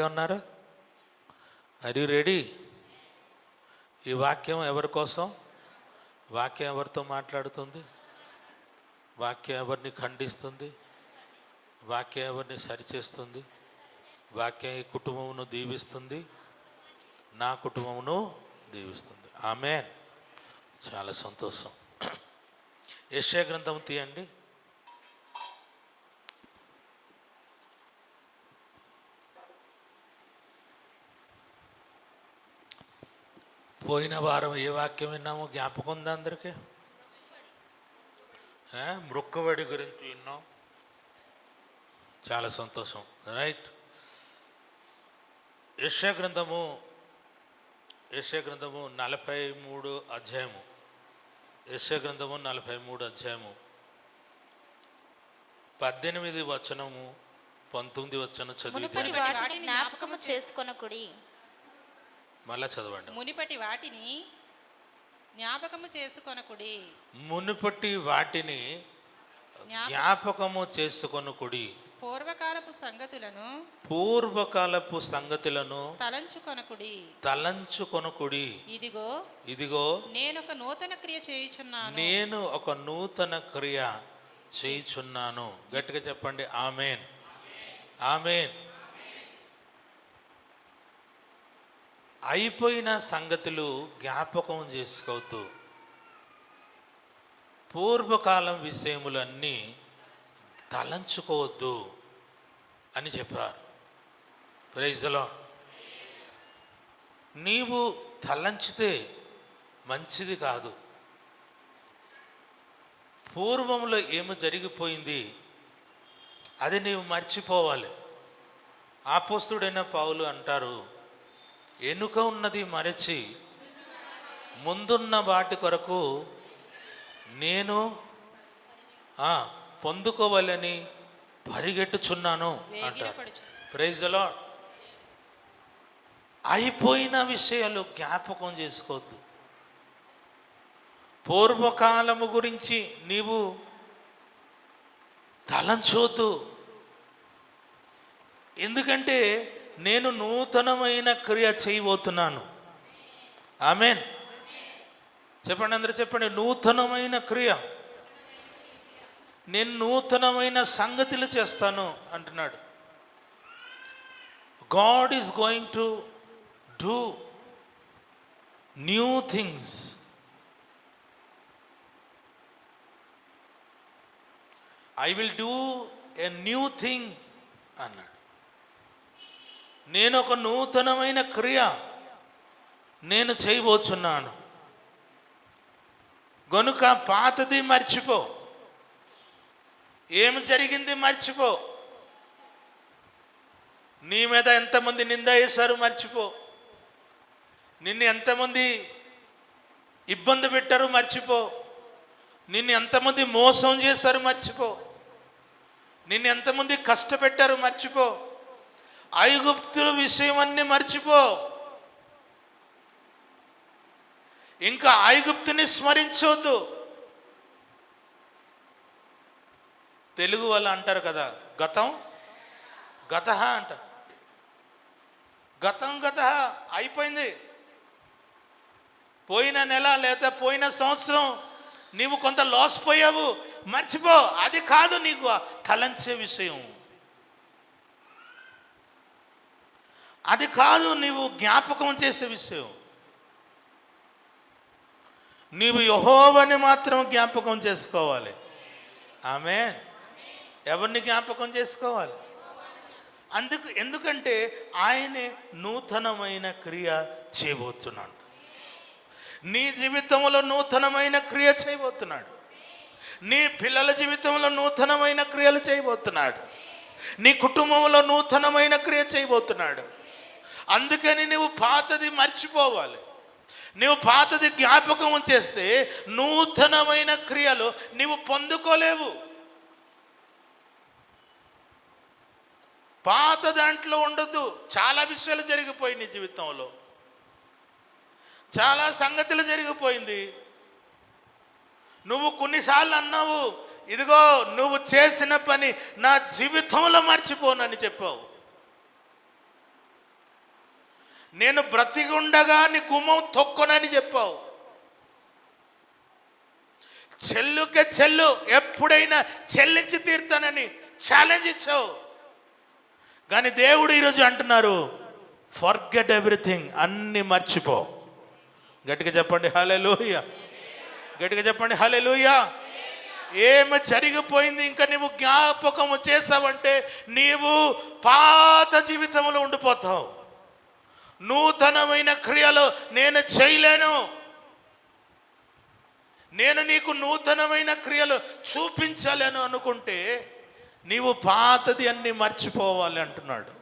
ఉన్నారు? Are you ready? ఈ వాక్యం ఎవరి కోసం? వాక్యం ఎవరితో మాట్లాడుతుంది? వాక్యం ఎవరిని ఖండిస్తుంది? వాక్యం ఎవరిని సరిచేస్తుంది? వాక్యం ఈ కుటుంబమును దీవిస్తుంది, నా కుటుంబమును దీవిస్తుంది. ఆమేన్. చాలా సంతోషం. యెషయా గ్రంథం తీయండి. పోయిన వారం ఏ వాక్యం విన్నామో జ్ఞాపకం ఉందా అందరికీ? మృక్కుబడి గురించి విన్నాం. చాలా సంతోషం. రైట్. యెషయా గ్రంథము 43 అధ్యాయము. యెషయా గ్రంథము 43 అధ్యాయము 18 వచనము 19 వచనం చదివితే జ్ఞాపకము చేసుకొనకుడి. మళ్ళా చదవండి. మునిపటి వాటిని జ్ఞాపకము చేసుకొనకుడి. మునుపటి వాటిని జ్ఞాపకము చేసుకొనకుడి. పూర్వకాలపు సంగతులను తలంచుకొనకుడి. ఇదిగో నేను ఒక నూతన క్రియ చేయుచున్నాను. గట్టిగా చెప్పండి ఆమేన్. ఆమేన్. అయిపోయిన సంగతులు జ్ఞాపకం చేసుకోవద్దు. పూర్వకాలం విషయములన్నీ తలంచుకోవద్దు అని చెప్పారు. Praise the lord. నీవు తలంచితే మంచిది కాదు. పూర్వంలో ఏమి జరిగిపోయింది అది నీవు మర్చిపోవాలి. అపోస్తలుడైన పౌలు అంటారు, ఎనుక ఉన్నది మరచి ముందున్న వాటి కొరకు నేను పొందుకోవాలని పరిగెట్టుచున్నాను అంటారు. Praise the lord. అయిపోయిన విషయాలు జ్ఞాపకం చేసుకోవద్దు. పూర్వకాలము గురించి నీవు తలంచొద్దు. ఎందుకంటే నేను నూతనమైన క్రియ చేయబోతున్నాను. ఆమేన్. చెప్పండి, అందరూ చెప్పండి. నూతనమైన క్రియ. నేను నూతనమైన సంగతులు చేస్తాను అంటున్నాడు. God is going to do new things. I will do a new thing అన్నాడు. నేను ఒక నూతనమైన క్రియ నేను చేయబోతున్నాను. గనుక పాతది మర్చిపో. ఏమి జరిగింది మర్చిపో. నీ మీద ఎంతమంది నింద వేశారు మర్చిపో. నిన్ను ఎంతమంది ఇబ్బంది పెట్టారు మర్చిపో. నిన్ను ఎంతమంది మోసం చేశారు మర్చిపో. నిన్ను ఎంతమంది కష్టపెట్టారు మర్చిపో. ఐగుప్తుల విషయం అన్నీ మర్చిపో. ఇంకా ఐగుప్తుని స్మరించవద్దు. తెలుగు వాళ్ళు అంటారు కదా, గతం గతః అంట. గతం గతః అయిపోయింది. పోయిన నెల లేదా పోయిన సంవత్సరం నీవు కొంత లాస్ పోయావు, మర్చిపో. అది కాదు నీకు తలంచే విషయం. అది కాదు నీవు జ్ఞాపకం చేసే విషయం. నీవు యెహోవాని మాత్రం జ్ఞాపకం చేసుకోవాలి. ఆమేన్. ఎవరిని జ్ఞాపకం చేసుకోవాలి? ఎందుకంటే ఆయనే నూతనమైన క్రియ చేయబోతున్నాడు. నీ జీవితంలో నూతనమైన క్రియ చేయబోతున్నాడు. నీ పిల్లల జీవితంలో నూతనమైన క్రియలు చేయబోతున్నాడు. నీ కుటుంబంలో నూతనమైన క్రియ చేయబోతున్నాడు. అందుకని నువ్వు పాతది మర్చిపోవాలి. నువ్వు పాతది జ్ఞాపకం చేస్తే నూతనమైన క్రియలు నీవు పొందుకోలేవు. పాత దాంట్లో ఉండదు. చాలా విషయాలు జరిగిపోయి నీ జీవితంలో, చాలా సంగతులు జరిగిపోయింది. నువ్వు కొన్నిసార్లు అన్నావు, ఇదిగో నువ్వు చేసిన పని నా జీవితంలో మర్చిపోనని చెప్పావు. నేను బ్రతికుండగా నీ గుమ్మం తొక్కనని చెప్పావు. చెల్లుకే చెల్లు, ఎప్పుడైనా చెల్లించి తీరుతానని ఛాలెంజ్ ఇచ్చావు. కానీ దేవుడు ఈరోజు అంటున్నారు, ఫర్గెట్ ఎవ్రీథింగ్, అన్ని మర్చిపో. గట్టిగా చెప్పండి హల్లెలూయా. గట్టిగా చెప్పండి హల్లెలూయా. ఏమి జరిగిపోయింది ఇంకా నీవు జ్ఞాపకము చేసావంటే నీవు పాత జీవితంలో ఉండిపోతావు. నూతనమైన క్రియలు నేను చేయలేను, నేను నీకు నూతనమైన క్రియలు చూపించలేను అనుకుంటే నీవు పాతది అన్ని మర్చిపోవాలి అంటున్నాడు.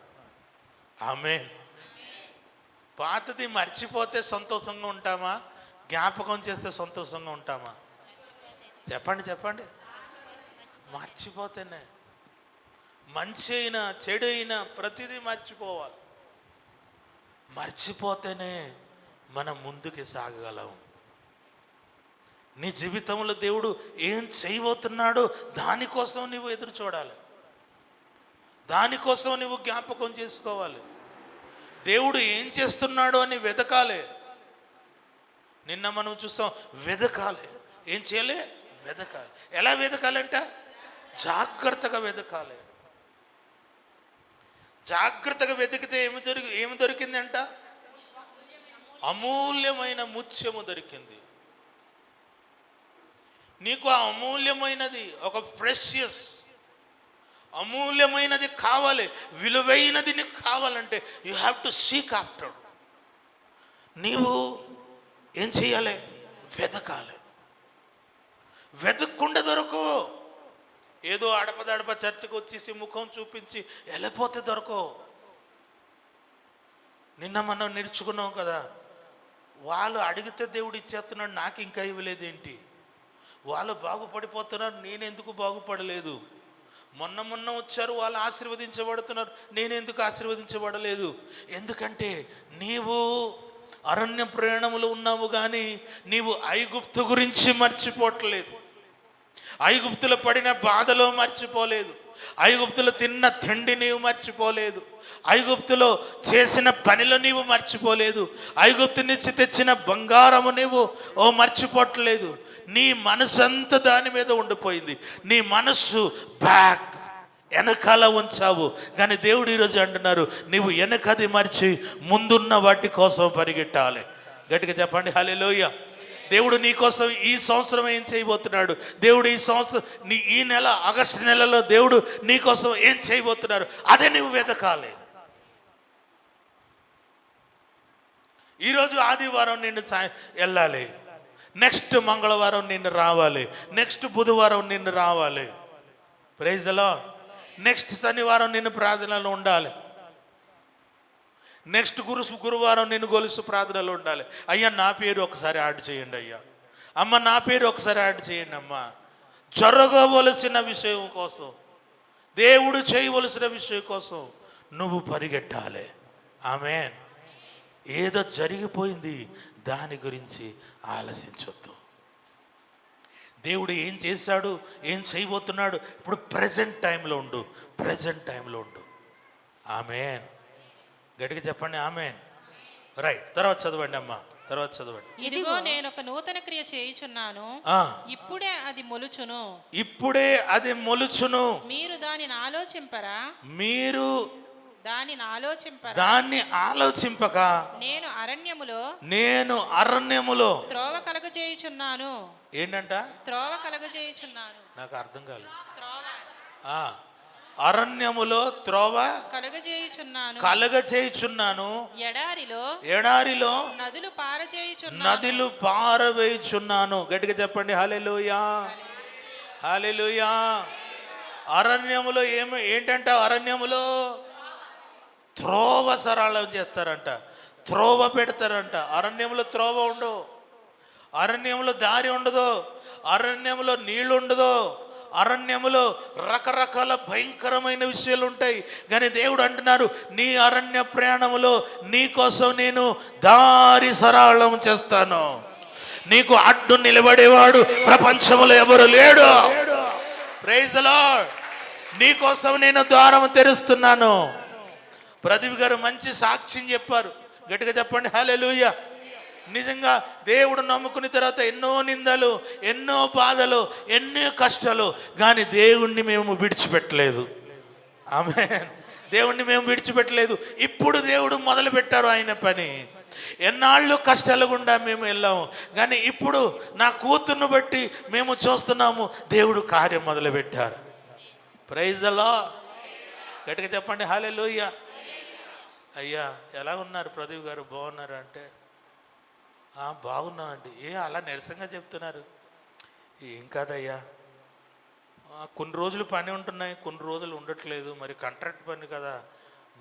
ఆమేన్. పాతది మర్చిపోతే సంతోషంగా ఉంటామా? జ్ఞాపకం చేస్తే సంతోషంగా ఉంటామా? చెప్పండి చెప్పండి. మర్చిపోతేనే, మంచి అయినా చెడు అయినా ప్రతిదీ మర్చిపోవాలి. మర్చిపోతేనే మనం ముందుకు సాగగలం. నీ జీవితంలో దేవుడు ఏం చేయబోతున్నాడో దానికోసం నువ్వు ఎదురు చూడాలి, దానికోసం నువ్వు జ్ఞాపకం చేసుకోవాలి. దేవుడు ఏం చేస్తున్నాడో అని వెతకాలి. నిన్న మనం చూస్తాం, వెతకాలి. ఏం చేయాలి? వెతకాలి. ఎలా వెతకాలంట? జాగ్రత్తగా వెతకాలి. జాగ్రత్తగా వెతికితే ఏమి దొరికిందంట? అమూల్యమైన ముత్యము దొరికింది. నీకు ఆ అమూల్యమైనది, ఒక ప్రెషియస్ అమూల్యమైనది కావాలి, విలువైనది నీకు కావాలంటే you have to seek after. నీవు ఏం చేయాలి? వెతకాలి. వెతకకుండా దొరకవు. ఏదో అడపదడప చర్చకు వచ్చేసి ముఖం చూపించి వెళ్ళిపోతే దొరకవు. నిన్న మనం నేర్చుకున్నాం కదా, వాళ్ళు అడిగితే దేవుడు ఇచ్చేస్తున్నాడు, నాకు ఇంకా ఇవ్వలేదేంటి? వాళ్ళు బాగుపడిపోతున్నారు, నేనెందుకు బాగుపడలేదు? మొన్న వచ్చారు, వాళ్ళు ఆశీర్వదించబడుతున్నారు, నేనెందుకు ఆశీర్వదించబడలేదు? ఎందుకంటే నీవు అరణ్య ప్రయాణములో ఉన్నావు, కానీ నీవు ఐగుప్తు గురించి మర్చిపోవట్లేదు. ఐగుప్తులో పడిన బాధలో మర్చిపోలేదు. ఐగుప్తులో తిన్న తిండి నీవు మర్చిపోలేదు. ఐగుప్తులో చేసిన పనిలో నీవు మర్చిపోలేదు. ఐగుప్తు నుంచి తెచ్చిన బంగారము నీవు మర్చిపోవట్లేదు. నీ మనసు అంతా దాని మీద ఉండిపోయింది. నీ మనస్సు బ్యాక్, వెనకాల ఉంచావు. కానీ దేవుడు ఈరోజు అంటున్నారు, నీవు వెనకది మర్చి ముందున్న వాటి కోసం పరిగెట్టాలి. గట్టిగా చెప్పండి హల్లెలూయా. దేవుడు నీ కోసం ఈ సంవత్సరం ఏం చేయబోతున్నాడు? దేవుడు ఈ సంవత్సరం ఈ నెల ఆగస్టు నెలలో దేవుడు నీ కోసం ఏం చేయబోతున్నారు? అదే నువ్వు వెతకాలి. ఈరోజు ఆదివారం నిన్ను వెళ్ళాలి, నెక్స్ట్ మంగళవారం నిన్ను రావాలి, నెక్స్ట్ బుధవారం నిన్ను రావాలి. Praise the lord. నెక్స్ట్ శనివారం నిన్ను ప్రార్థనలో ఉండాలి, నెక్స్ట్ గురువారం నేను గొలుసు ప్రార్థనలో ఉండాలి. అయ్యా నా పేరు ఒకసారి యాడ్ చేయండి, అయ్యా అమ్మ నా పేరు ఒకసారి యాడ్ చేయండి అమ్మ. జరగవలసిన విషయం కోసం, దేవుడు చేయవలసిన విషయం కోసం నువ్వు పరిగెట్టాలి. ఆమేన్. ఏదో జరిగిపోయింది దాని గురించి ఆలోచించొద్దు. దేవుడు ఏం చేశాడు, ఏం చేయబోతున్నాడు, ఇప్పుడు ప్రజెంట్ టైంలో ఉండు, ప్రజెంట్ టైంలో ఉండు. ఆమేన్. గట్టిగా చెప్పండి ఆమేన్. రైట్. తర్వాత చదవండి అమ్మా, తర్వాత చదవండి. ఇదిగో నేను ఒక నూతన క్రియ చేయుచున్నాను, ఇప్పుడే అది మొలుచును. ఇప్పుడే అది మొలుచును. మీరు దానిని ఆలోచింపరా? మీరు దాన్ని ఆలోచింపక నేను అరణ్యములో త్రోవ కలుగజేయుచున్నాను. ఏంటంట? త్రోవ కలుగజేయుచున్నాను. నాకు అర్థం కాలేదు. అరణ్యములో త్రోవ కలుగజేయుచున్నాను. ఎడారిలో నదులు పారవేయుచున్నాను. గట్టిగా చెప్పండి హల్లెలూయా, హల్లెలూయా. అరణ్యములో ఏంటంట? అరణ్యములో త్రోవ సరళం చేస్తారంట, త్రోవ పెడతారంట. అరణ్యంలో త్రోవ ఉండవు, అరణ్యంలో దారి ఉండదు, అరణ్యంలో నీళ్ళు ఉండదు, అరణ్యములో రకరకాల భయంకరమైన విషయాలు ఉంటాయి. కానీ దేవుడు అంటున్నారు, నీ అరణ్య ప్రయాణములో నీ కోసం నేను దారి సరళం చేస్తాను. నీకు అడ్డు నిలబడేవాడు ప్రపంచంలో ఎవరు లేడు. Praise the lord. నీ కోసం నేను ద్వారం తెరుస్తున్నాను. ప్రదీప్ గారు మంచి సాక్ష్యం చెప్పారు. గట్టిగా చెప్పండి హల్లెలూయా. నిజంగా దేవుడు నమ్ముకున్న తర్వాత ఎన్నో నిందలు, ఎన్నో బాధలు, ఎన్నో కష్టాలు, కానీ దేవుణ్ణి మేము విడిచిపెట్టలేదు. ఆమేన్. దేవుణ్ణి మేము విడిచిపెట్టలేదు. ఇప్పుడు దేవుడు మొదలు పెట్టారు ఆయన పని. ఎన్నాళ్ళు కష్టాలు గుండా మేము వెళ్ళాము, కానీ ఇప్పుడు నా కూతుర్ను బట్టి మేము చూస్తున్నాము దేవుడు కార్యం మొదలు పెట్టారు. Praise the lord. గట్టిగా చెప్పండి హల్లెలూయా. అయ్యా ఎలా ఉన్నారు ప్రదీప్ గారు, బాగున్నారా అంటే బాగున్నామండి. అలా నిరసంగా చెప్తున్నారు? ఏం కాదయ్యా, కొన్ని రోజులు పని ఉంటున్నాయి, కొన్ని రోజులు ఉండట్లేదు, మరి కాంట్రాక్ట్ పని కదా,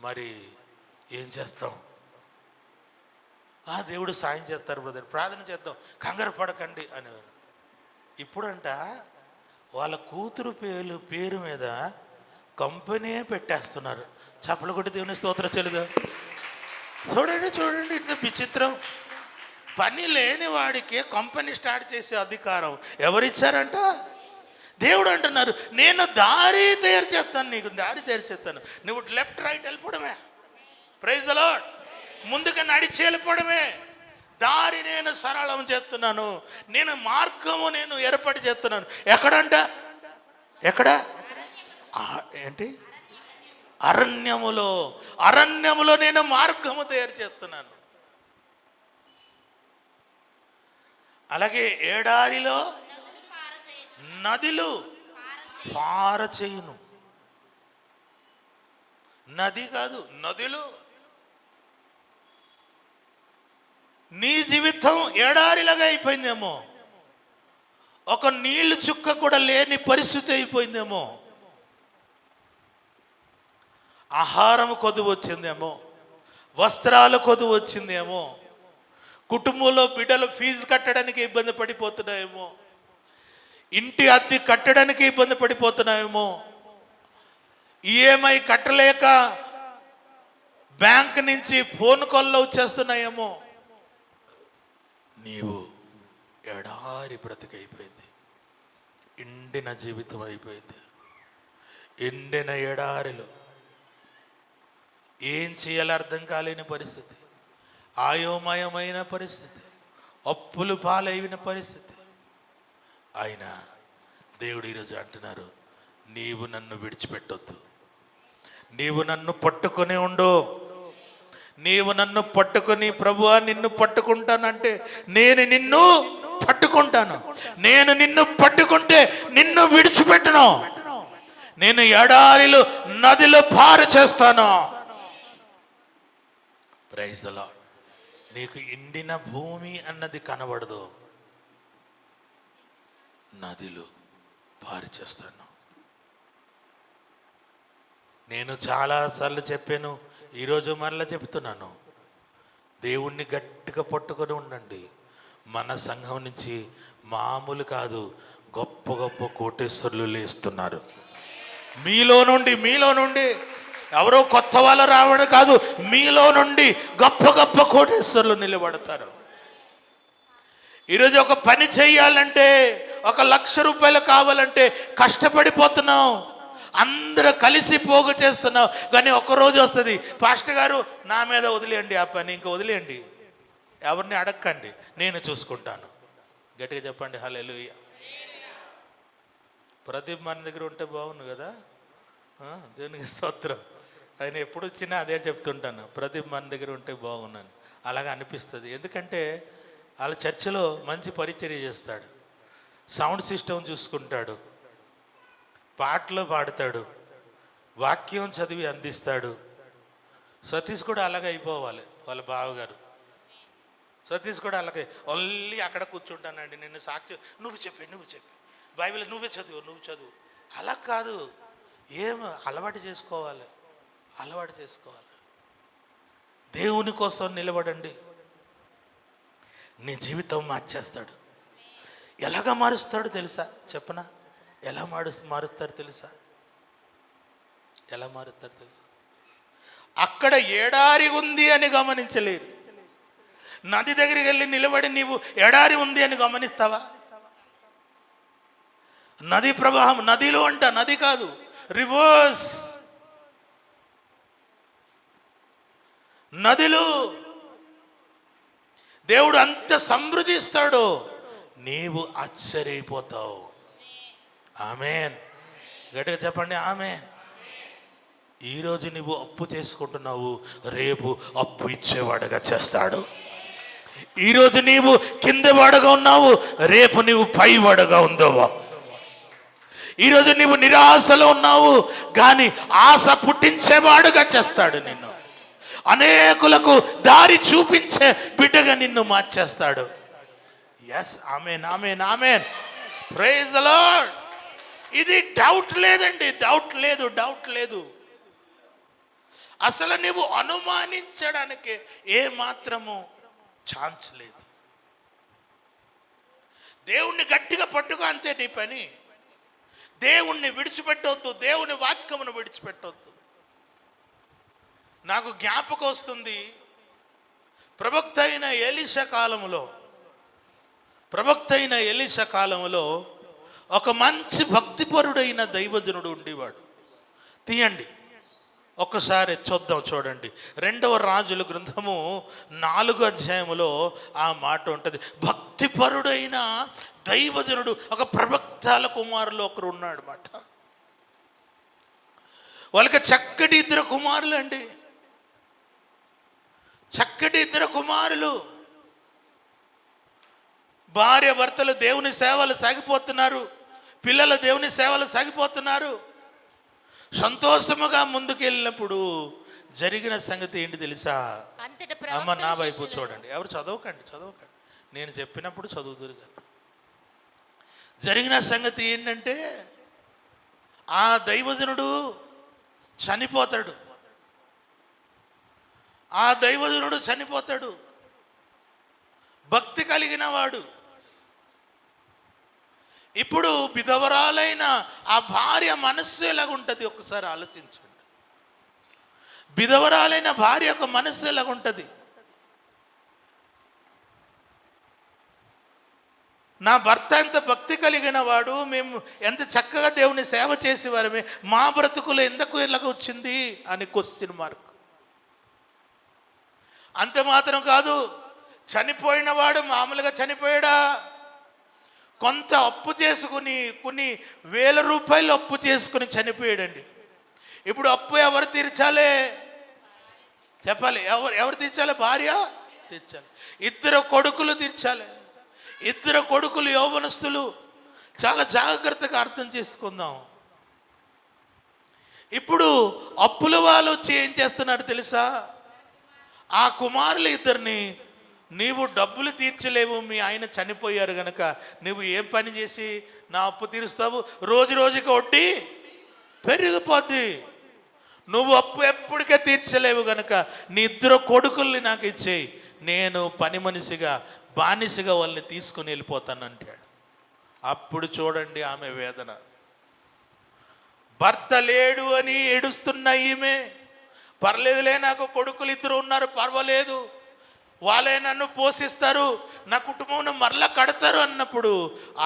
మరి ఏం చేస్తాం? దేవుడు సాయం చేస్తారు బ్రదర్, ప్రార్థన చేద్దాం, కంగారు పడకండి అనేవారు. ఇప్పుడంట వాళ్ళ కూతురు పేరు మీద కంపెనీ పెట్టేస్తున్నారు. చప్పలు కొట్టి దేవుని స్తోత్రం చెల్లుదా. చూడండి ఇంత విచిత్రం. పని లేని వాడికి కంపెనీ స్టార్ట్ చేసే అధికారం ఎవరిచ్చారంట? దేవుడు అంటున్నారు, నేను దారి తయారు చేస్తాను, నీకు దారి తయారు చేస్తాను, నువ్వు లెఫ్ట్ రైట్ వెళ్ళిపోవడమే. Praise the lord. ముందుగా నడిచి వెళ్ళిపోవడమే. దారి నేను సరళం చేస్తున్నాను, నేను మార్గము నేను ఏర్పాటు చేస్తున్నాను. ఎక్కడంట? ఎక్కడ? ఏంటి? అరణ్యములో నేను మార్గము తయారు చేస్తున్నాను. అలాగే ఏడారిలో నదులు పారచేయును. నది కాదు, నదులు. నీ జీవితం ఏడారిలాగా అయిపోయిందేమో, ఒక నీళ్లు చుక్క కూడా లేని పరిస్థితి అయిపోయిందేమో, ఆహారం కొదువు వచ్చిందేమో, వస్త్రాలు కొదువు వచ్చిందేమో, కుటుంబంలో బిడ్డలు ఫీజు కట్టడానికి ఇబ్బంది పడిపోతున్నాయేమో, ఇంటి అద్దె కట్టడానికి ఇబ్బంది పడిపోతున్నాయేమో, ఈఎంఐ కట్టలేక బ్యాంక్ నుంచి ఫోన్ కాల్లో వచ్చేస్తున్నాయేమో. నీవు ఎడారి బ్రతికైపోయింది, ఎండిన జీవితం అయిపోయింది. ఎండిన ఎడారిలో ఏం చేయాలో అర్థం కాలేని పరిస్థితి, ఆయోమయమైన పరిస్థితి, అప్పులు పాలైన పరిస్థితి. ఆయన దేవుడు ఈరోజు అంటున్నారు, నీవు నన్ను విడిచిపెట్టొద్దు, నీవు నన్ను పట్టుకొని ఉండు. నీవు నన్ను పట్టుకొని, ప్రభువా నిన్ను పట్టుకుంటానంటే నేను నిన్ను పట్టుకుంటాను. నేను నిన్ను పట్టుకుంటే నిన్ను విడిచిపెట్టను. నేను ఎడారిలో నదిలో పారు చేస్తాను. Praise the lord. నీకు ఎండిన భూమి అన్నది కనబడదు, నదిలో పారు చేస్తాను. నేను చాలాసార్లు చెప్పాను, ఈరోజు మరలా చెప్తున్నాను, దేవుణ్ణి గట్టిగా పట్టుకొని ఉండండి. మన సంఘం నుంచి మామూలు కాదు, గొప్ప గొప్ప కోటేశ్వరులు లేస్తున్నారు. మీలో నుండి ఎవరో కొత్త వాళ్ళు రావడం కాదు, మీలో నుండి గొప్ప గొప్ప కోటేశ్వరులు నిలబడతారు. ఈరోజు ఒక పని చేయాలంటే, 1,00,000 రూపాయలు కావాలంటే కష్టపడిపోతున్నాం, అందరూ కలిసి పోగు చేస్తున్నాం. కానీ ఒకరోజు వస్తుంది, పాస్టర్ గారు నా మీద వదిలేయండి, ఆ పని ఇంకా వదిలేయండి, ఎవరిని అడగకండి, నేను చూసుకుంటాను. గట్టిగా చెప్పండి హల్లెలూయా. ప్రదీప్ మన దగ్గర ఉంటే బాగుండు కదా, దేవునికి స్తోత్రం. ఆయన ఎప్పుడు వచ్చినా అదే చెప్తుంటాను, ప్రదీప్ మన దగ్గర ఉంటే బాగున్నాను. అలాగా అనిపిస్తుంది. ఎందుకంటే వాళ్ళ చర్చిలో మంచి పరిచర్య చేస్తాడు, సౌండ్ సిస్టమ్ చూసుకుంటాడు, పాటలు పాడతాడు, వాక్యం చదివి అందిస్తాడు. సతీష్ కూడా అలాగే అయిపోవాలి, వాళ్ళ బావగారు సతీష్ కూడా అలాగే. ఓన్లీ అక్కడ కూర్చుంటానండి, నిన్ను సాక్షి నువ్వు చెప్పి బైబిల్ నువ్వే చదువు. అలా కాదు, అలవాటు చేసుకోవాలి. దేవుని కోసం నిలబడండి, నీ జీవితం మార్చేస్తాడు. ఎలాగ మారుస్తాడు తెలుసా? చెప్పనా? ఎలా మారుస్తారు తెలుసా? అక్కడ ఏడారి ఉంది అని గమనించలేరు. నది దగ్గరికి వెళ్ళి నిలబడి నీవు ఎడారి ఉంది అని గమనిస్తావా? నది ప్రవాహం, నదిలో అంట, నది కాదు, రివర్స్. నదిలో దేవుడు అంత సమృద్ధి ఇస్తాడు, నీవు ఆశ్చర్యపోతావు. ఆమేన్. గట్టిగా చెప్పండి ఆమేన్. ఈరోజు నువ్వు అప్పు చేసుకుంటున్నావు, రేపు అప్పు ఇచ్చేవాడుగా చేస్తాడు. ఈరోజు నీవు కింద వాడుగా ఉన్నావు, రేపు నీవు పై వాడుగా ఉందవా. ఈరోజు నీవు నిరాశలో ఉన్నావు, కానీ ఆశ పుట్టించేవాడుగా చేస్తాడు నిన్ను. అనేకులకు దారి చూపించే బిడ్డగా నిన్ను మార్చేస్తాడు. ఎస్, ఆమేన్, ఆమేన్, ఆమేన్. Praise the lord. ఇది డౌట్ లేదండి, డౌట్ లేదు, డౌట్ లేదు. అసలు నీవు అనుమానించడానికి ఏ మాత్రము ఛాన్స్ లేదు. దేవుణ్ణి గట్టిగా పట్టుకో, అంతే నీ పని. దేవుణ్ణి విడిచిపెట్టవద్దు, దేవుని వాక్యమును విడిచిపెట్టవద్దు. నాకు జ్ఞాపకం వస్తుంది, ప్రవక్త అయిన ఎలీషా కాలంలో ఒక మంచి భక్తిపరుడైన దైవజనుడు ఉండేవాడు. తీయండి ఒక్కసారి చూద్దాం, చూడండి. 2వ రాజుల గ్రంథము 4వ అధ్యాయములో ఆ మాట ఉంటుంది. భక్తిపరుడైన దైవజనుడు, ఒక ప్రవక్తల కుమారులు ఒకరు ఉన్నాడు మాట. వాళ్ళకి చక్కటి 2 కుమారులు అండి, చక్కటి 2 కుమారులు. భార్య భర్తలు దేవుని సేవలు సాగిపోతున్నారు, పిల్లలు దేవుని సేవలు సాగిపోతున్నారు. సంతోషముగా ముందుకెళ్ళినప్పుడు జరిగిన సంగతి ఏంటి తెలుసా? అమ్మ నా వైపు చూడండి, ఎవరు చదవకండి, నేను చెప్పినప్పుడు చదువుదురు కానీ. జరిగిన సంగతి ఏంటంటే, ఆ దైవజనుడు చనిపోతాడు. భక్తి కలిగిన వాడు. ఇప్పుడు విధవరాలైన ఆ భార్య మనస్సు ఎలాగుంటుంది ఒక్కసారి ఆలోచించండి. విధవరాలైన భార్య యొక్క మనస్సు ఎలాగుంటుంది? నా భర్త ఎంత భక్తి కలిగిన వాడు, మేము ఎంత చక్కగా దేవుని సేవ చేసేవారమే, మా బ్రతుకులు ఎందుకు ఇలాగ వచ్చింది అని క్వశ్చన్ మార్క్. అంత మాత్రం కాదు, చనిపోయిన వాడు మామూలుగా చనిపోయాడా? కొంత అప్పు చేసుకుని, కొన్ని వేల రూపాయలు అప్పు చేసుకుని చనిపోయాడండి. ఇప్పుడు అప్పు ఎవరు తీర్చాలి? చెప్పాలి, ఎవరు తీర్చాలి? భార్య తీర్చాలి. 2 కొడుకులు తీర్చాలి. 2 కొడుకులు యౌవనస్తులు. చాలా జాగ్రత్తగా అర్థం చేసుకుందాం. ఇప్పుడు అప్పుల వాళ్ళు వచ్చి ఏం చేస్తున్నారు తెలుసా? ఆ కుమారులు 2ని, నీవు డబ్బులు తీర్చలేవు, మీ ఆయన చనిపోయారు గనక నువ్వు ఏం పని చేసి నా అప్పు తీరుస్తావు? రోజు రోజుకి వడ్డీ పెరిగిపోద్ది. నువ్వు అప్పు ఎప్పటికే తీర్చలేవు గనక నీ 2 కొడుకుల్ని నాకు ఇచ్చేయి, నేను పని మనిషిగా బానిసగా వాళ్ళని తీసుకుని వెళ్ళిపోతానంటాడు. అప్పుడు చూడండి ఆమె వేదన. భర్త లేడు అని ఏడుస్తున్న ఈమె, పర్లేదులే నాకు కొడుకులు 2 ఉన్నారు, పర్వాలేదు, వాళ్ళే నన్ను పోషిస్తారు, నా కుటుంబం మరలా కడతారు అన్నప్పుడు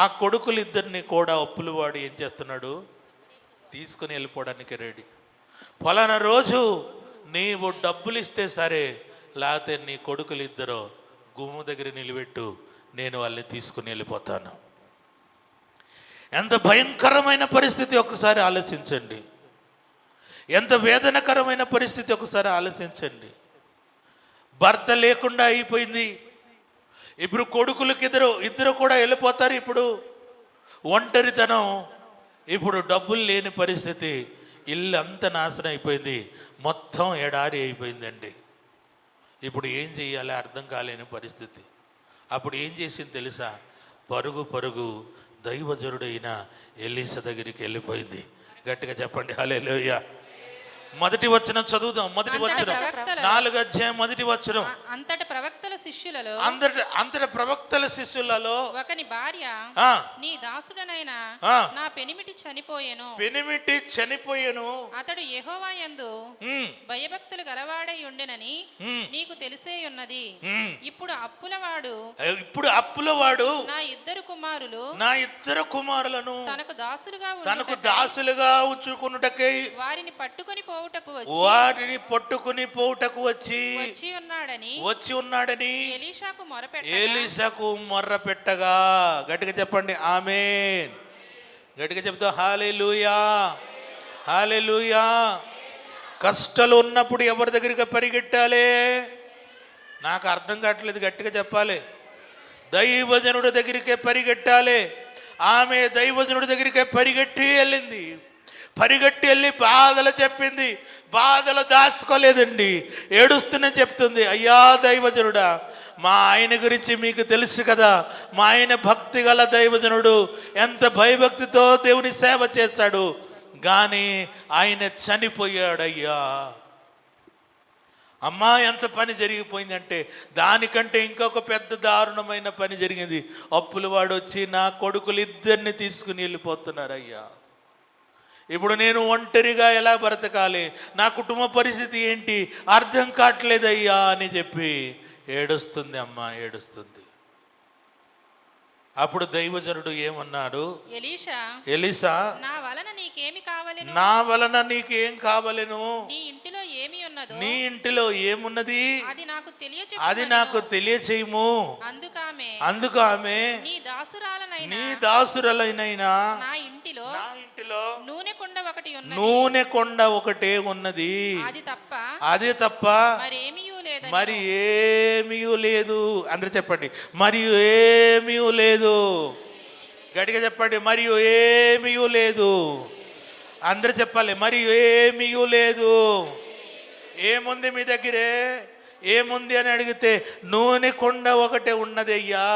ఆ కొడుకులు 2ని కూడా అప్పులు వాడు ఏం చేస్తున్నాడు? తీసుకుని వెళ్ళిపోవడానికి రెడీ. ఫలానా రోజు నీవు డబ్బులు ఇస్తే సరే, లేకపోతే నీ కొడుకులు 2 గుమ్ము దగ్గర నిలబెట్టు, నేను వాళ్ళని తీసుకుని వెళ్ళిపోతాను. ఎంత భయంకరమైన పరిస్థితి ఒకసారి ఆలోచించండి. ఎంత వేదనకరమైన పరిస్థితి ఒకసారి ఆలోచించండి. భర్త లేకుండా అయిపోయింది. ఇప్పుడు కొడుకులకి 2 కూడా వెళ్ళిపోతారు. ఇప్పుడు ఒంటరితనం, ఇప్పుడు డబ్బులు లేని పరిస్థితి, ఇల్లు అంతా నాశనం అయిపోయింది, మొత్తం ఎడారి అయిపోయిందండి. ఇప్పుడు ఏం చేయాలో అర్థం కాలేని పరిస్థితి. అప్పుడు ఏం చేసింది తెలుసా? పరుగు దైవజనుడైన ఎలీషా దగ్గరికి వెళ్ళిపోయింది. గట్టిగా చెప్పండి హల్లెలూయా. మొదటి వచనం చదువుదాం. మొదటి వచనం 4వ అధ్యాయం 1వ వచనం. అంతటి ప్రవక్తల శిష్యులలో ఒకని భార్య, నీ దాసుడనైన నా పెనిమిటి చనిపోయెను, అతడు యెహోవా యందు భయభక్తులు గలవాడై ఉండెనని నీకు తెలిసే ఉన్నది. ఇప్పుడు అప్పులవాడు నా 2 కుమారులను తనకు దాసులుగా ఉంచుకొనుటకై వారిని పట్టుకొని వాటిని పట్టుకుని పోవుటకు వచ్చి ఉన్నాడని ఎలీషాకు మొర్ర పెట్టగా గట్టిగా చెప్పండి ఆమేన్. గట్టిగా చెప్తా హల్లెలూయా, హల్లెలూయా. కష్టాలు ఉన్నప్పుడు ఎవరి దగ్గరికి పరిగెట్టాలి? నాకు అర్థం కావట్లేదు, గట్టిగా చెప్పాలి. దైవజనుడి దగ్గరికే పరిగెట్టాలి. ఆమె దైవజనుడి దగ్గరికే పరిగెట్టి వెళ్ళింది. పరిగెట్టి వెళ్ళి బాధలు చెప్పింది. బాధలు దాచుకోలేదండి, ఏడుస్తూనే చెప్తుంది, అయ్యా దైవజనుడా, మా ఆయన గురించి మీకు తెలుసు కదా, మా ఆయన భక్తి గల దైవజనుడు, ఎంత భయభక్తితో దేవుని సేవ చేశాడు, కానీ ఆయన చనిపోయాడయ్యా. అమ్మా ఎంత పని జరిగిపోయిందంటే దానికంటే ఇంకొక పెద్ద దారుణమైన పని జరిగింది. అప్పుల వాడు వచ్చి నా కొడుకులు ఇద్దరిని తీసుకుని వెళ్ళిపోతున్నారయ్యా. ఇప్పుడు నేను ఒంటరిగా ఎలా బ్రతకాలి, నా కుటుంబ పరిస్థితి ఏంటి అర్థం కావట్లేదయ్యా అని చెప్పి ఏడుస్తుంది అమ్మ, ఏడుస్తుంది. అప్పుడు దైవజనుడు ఏమన్నాడు? ఎలీషా, నా వలన నీకేం కావలెను? నీ ఇంటిలో ఏమున్నది అది నాకు తెలియచేయము. అందుకు ఆమె, నీ దాసురాలైనా నా ఇంటిలో నూనె కొండ ఒకటే ఉన్నది, అది తప్ప మరి ఏమీ లేదు. అందరూ చెప్పండి, మరియు ఏమీ లేదు. గట్టిగా చెప్పండి, మరియు ఏమీ లేదు. అందరూ చెప్పాలి, మరియు ఏమీ లేదు. ఏముంది మీ దగ్గరే? ఏముంది అని అడిగితే నూనె కొండ ఒకటే ఉన్నది అయ్యా,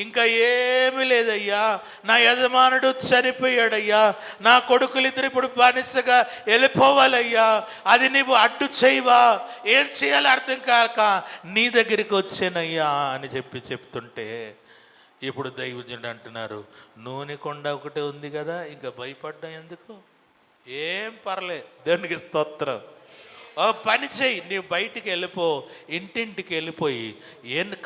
ఇంకా ఏమీ లేదయ్యా. నా యజమానుడు చనిపోయాడయ్యా, నా కొడుకులిద్దరు ఇప్పుడు బానిసగా వెళ్ళిపోవాలయ్యా, అది నీవు అడ్డు చేయవా? ఏం చేయాలో అర్థం కాక నీ దగ్గరికి వచ్చానయ్యా అని చెప్తుంటే ఇప్పుడు దైవజనుడు అంటున్నారు, నూనె కొండ ఒకటే ఉంది కదా, ఇంకా భయపడ్డా ఎందుకు? ఏం పర్లే, దేవునికి స్తోత్రం. పని చెయ్యి, నీవు బయటికి వెళ్ళిపో, ఇంటింటికి వెళ్ళిపోయి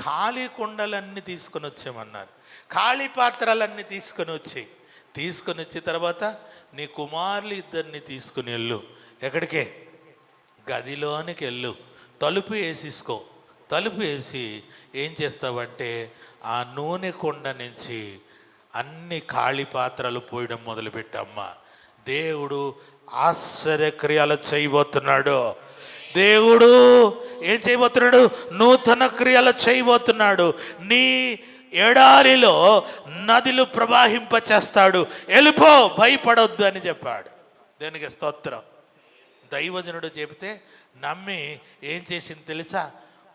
ఖాళీ కుండలన్నీ తీసుకొని వచ్చామన్నారు. ఖాళీ పాత్రలన్నీ తీసుకొని వచ్చి తర్వాత నీ కుమారులు ఇద్దరిని తీసుకుని వెళ్ళు. ఎక్కడికే? గదిలోనికి వెళ్ళు, తలుపు వేసేసుకో. తలుపు వేసి ఏం చేస్తావంటే ఆ నూనె కొండ నుంచి అన్ని ఖాళీ పాత్రలు పోయడం మొదలుపెట్టమ్మా. దేవుడు ఆశ్చర్యక్రియలు చేయబోతున్నాడు. దేవుడు ఏం చేయబోతున్నాడు? నూతన క్రియలు చేయబోతున్నాడు. నీ ఎడారిలో నదులు ప్రవాహింపచేస్తాడు, వెళ్ళిపో, భయపడొద్దు అని చెప్పాడు. దేనికి స్తోత్రం. దైవజనుడు చెబితే నమ్మి ఏం చేసింది తెలుసా?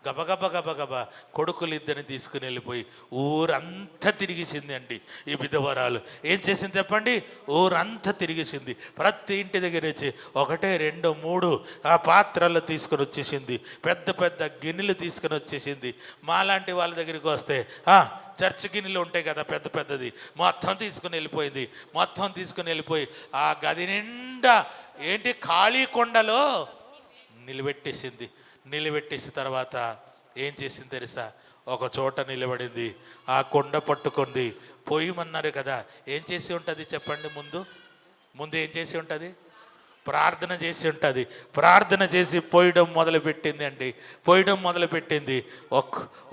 గబగబా కొడుకులు ఇద్దరిని తీసుకుని వెళ్ళిపోయి ఊరంతా తిరిగిసింది అండి. ఈ విధవరాలు ఏం చేసింది చెప్పండి? ఊరంతా తిరిగిసింది. ప్రతి ఇంటి దగ్గర వచ్చి 1, 2, 3 ఆ పాత్రలు తీసుకొని వచ్చేసింది. పెద్ద పెద్ద గిన్నెలు తీసుకొని వచ్చేసింది. మాలాంటి వాళ్ళ దగ్గరికి వస్తే చర్చ్ గిన్నెలు ఉంటాయి కదా, పెద్ద పెద్దది, మొత్తం తీసుకుని వెళ్ళిపోయింది. మొత్తం తీసుకుని వెళ్ళిపోయి ఆ గది నిండా ఏంటి ఖాళీ కొండలో నిలబెట్టేసింది. నిలబెట్టేసిన తర్వాత ఏం చేసింది తెలుసా? ఒక చోట నిలబడింది, ఆ కొండ పట్టుకుంది. పోయమన్నారు కదా, ఏం చేసి ఉంటుంది చెప్పండి? ముందు ఏం చేసి ఉంటుంది? ప్రార్థన చేసి ఉంటుంది. ప్రార్థన చేసి పోయడం మొదలుపెట్టింది అండి. పోయడం మొదలుపెట్టింది.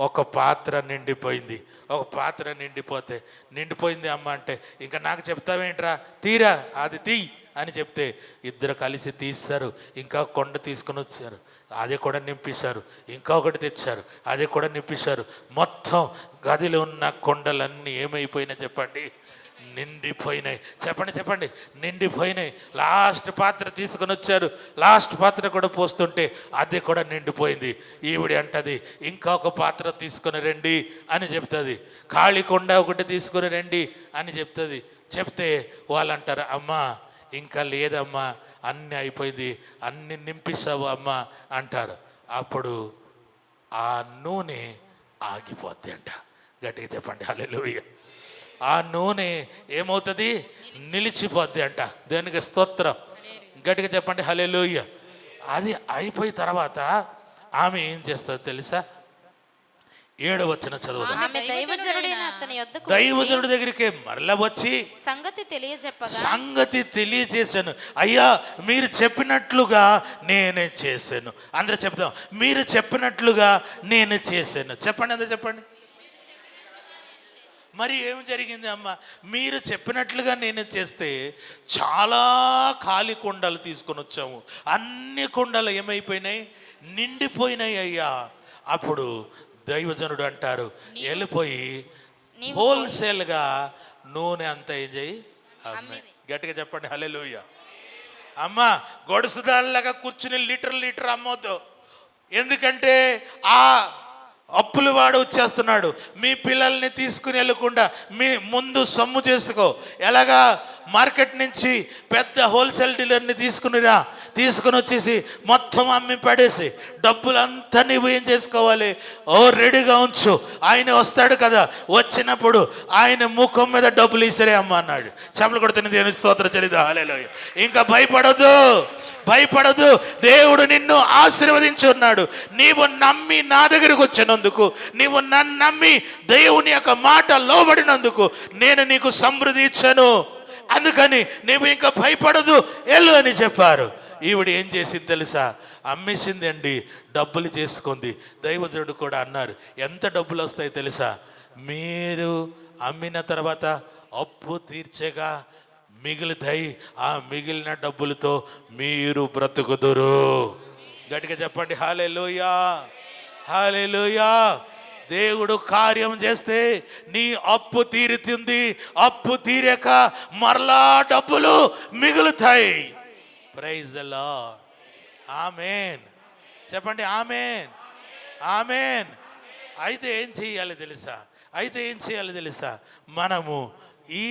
ఒక పాత్ర నిండిపోయింది. ఒక పాత్ర నిండిపోయింది అమ్మ అంటే, ఇంకా నాకు చెప్తావేంట్రా, తీరా అది తీ అని చెప్తే ఇద్దరు కలిసి తీస్తారు. ఇంకా కొండ తీసుకొని వచ్చారు, అది కూడా నింపేశారు. ఇంకొకటి తెచ్చారు, అది కూడా నింపేశారు. మొత్తం గదిలో ఉన్న కొండలన్నీ ఏమైపోయినాయి చెప్పండి? నిండిపోయినాయి. చెప్పండి, నిండిపోయినాయి. లాస్ట్ పాత్ర తీసుకొని వచ్చారు. లాస్ట్ పాత్ర కూడా పోస్తుంటే అది కూడా నిండిపోయింది. ఈవిడ అంటది, ఇంకొక పాత్ర తీసుకొని రండి అని చెప్తుంది. ఖాళీ కొండ ఒకటి తీసుకొని రండి అని చెప్తుంది. చెప్తే వాళ్ళు అంటారు, అమ్మా ఇంకా లేదమ్మా, అన్నీ అయిపోయింది, అన్ని నింపిస్తావు అమ్మా అంటారు. అప్పుడు ఆ నూనె ఆగిపోద్ది అంట. గట్టిగా చెప్పండి హల్లెలూయా. ఆ నూనె ఏమవుతుంది? నిలిచిపోద్ది అంట. దేనికి స్తోత్రం. గట్టిగా చెప్పండి హల్లెలూయా. అది అయిపోయిన తర్వాత ఆమె ఏం చేస్తుంది తెలుసా? 7వ వచనం చదువుదాం. ఆమె దైవజనుడైన అతని యొద్దకు దైవజనుడి దగ్గరికి మరలా వచ్చి సంగతి తెలియజేశాను. అయ్యా మీరు చెప్పినట్లుగా నేనే చేశాను. అందరూ చెప్తాం, మీరు చెప్పినట్లుగా నేను చేశాను. చెప్పండి, అందరూ చెప్పండి. మరి ఏం జరిగింది అమ్మ? మీరు చెప్పినట్లుగా నేను చేస్తే చాలా ఖాళీ కుండలు తీసుకొని వచ్చాము. అన్ని కుండలు ఏమైపోయినాయి? నిండిపోయినాయి అయ్యా. అప్పుడు దైవజనుడు అంటారు, వెళ్ళిపోయి హోల్సేల్గా నూనె అంత ఏం చేయి, అమ్మాయి. గట్టిగా చెప్పండి హల్లెలూయా. అమ్మ, గొడుసుదానిలాగా కూర్చుని లీటర్ అమ్మొద్దు. ఎందుకంటే ఆ అప్పులు వాడు వచ్చేస్తున్నాడు. మీ పిల్లల్ని తీసుకుని వెళ్ళకుండా మీ ముందు సొమ్ము చేసుకో. ఎలాగా? మార్కెట్ నుంచి పెద్ద హోల్సేల్ డీలర్ని తీసుకుని వచ్చేసి మొత్తం అమ్మి పడేసి డబ్బులంతా నువ్వు ఏం చేసుకోవాలి? రెడీగా ఉంచు. ఆయన వస్తాడు కదా, వచ్చినప్పుడు ఆయన ముఖం మీద డబ్బులు ఇసరే అమ్మ అన్నాడు. చెమలు కొడుతున్న దేవుని స్తోత్రం చెల్లిదా. హల్లెలూయా. ఇంకా భయపడదు. దేవుడు నిన్ను ఆశీర్వదించి ఉన్నాడు. నీవు నమ్మి నా దగ్గరికి వచ్చినందుకు, నీవు నన్ను నమ్మి దేవుని యొక్క మాట లోబడినందుకు నేను నీకు సమృద్ధి ఇచ్చాను. అందుకని నీవు ఇంకా భయపడదు, వెళ్ళు అని చెప్పారు. ఈవిడ ఏం చేసింది తెలుసా? అమ్మేసింది అండి, డబ్బులు చేసుకుంది. దైవజనుడు కూడా అన్నారు, ఎంత డబ్బులు వస్తాయి తెలుసా? మీరు అమ్మిన తర్వాత అప్పు తీర్చగా మిగులుతాయి. ఆ మిగిలిన డబ్బులతో మీరు బ్రతుకుదురు. గట్టిగా చెప్పండి హల్లెలూయా. హల్లెలూయా. దేవుడు కార్యం చేస్తే నీ అప్పు తీరుతుంది. అప్పు తీరాక మరలా డబ్బులు మిగులుతాయి. Praise the lord. ఆమేన్. చెప్పండి ఆమేన్. ఆమేన్. అయితే ఏం చేయాలి తెలుసా? మనము ఈ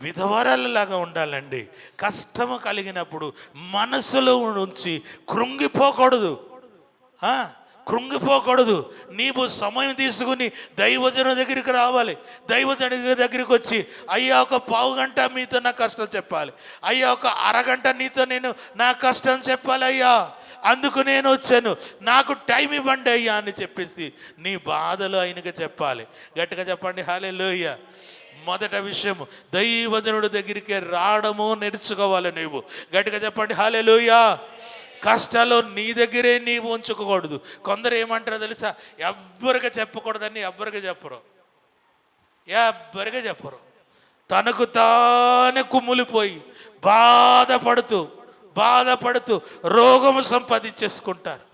విధవరాలలాగా ఉండాలండి. కష్టము కలిగినప్పుడు మనసులో నుంచి కృంగిపోకూడదు. నీవు సమయం తీసుకుని దైవజను దగ్గరికి రావాలి. దైవజను దగ్గరికి వచ్చి, అయ్యా ఒక పావు గంట మీతో నా కష్టం చెప్పాలి. అయ్యా ఒక అరగంట నీతో నేను నా కష్టం చెప్పాలి అయ్యా, అందుకు నేను వచ్చాను, నాకు టైం ఇవ్వండి అయ్యా అని చెప్పేసి నీ బాధలు ఆయనకి చెప్పాలి. గట్టిగా చెప్పండి హల్లెలూయా. మొదట విషయం, దైవజనుడి దగ్గరికి రావడము నేర్చుకోవాలి నీవు. గట్టిగా చెప్పండి హల్లెలూయా. కష్టాలు నీ దగ్గరే నీవు ఉంచుకోకూడదు. కొందరు ఏమంటారో తెలుసా? ఎవ్వరికి చెప్పకూడదని ఎవ్వరికి చెప్పరు. తనకు తానే కుమ్ములిపోయి బాధపడుతూ రోగము సంపాదించేసుకుంటారు.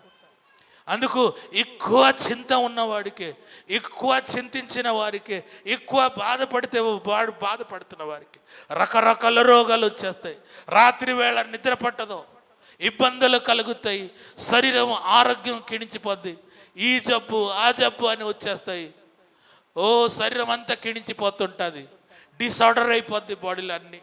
అందుకు ఎక్కువ చింత ఉన్నవాడికే, ఎక్కువ చింతించిన వారికే, ఎక్కువ బాధపడుతున్న వారికి రకరకాల రోగాలు వచ్చేస్తాయి. రాత్రి వేళ నిద్ర పట్టదు, ఇబ్బందులు కలుగుతాయి, శరీరం ఆరోగ్యం క్షీణించిపోద్ది, ఈ జబ్బు ఆ జబ్బు అని వచ్చేస్తాయి. శరీరం అంతా క్షీణించిపోతుంటుంది, డిసార్డర్ అయిపోద్ది బాడీలో అన్నీ.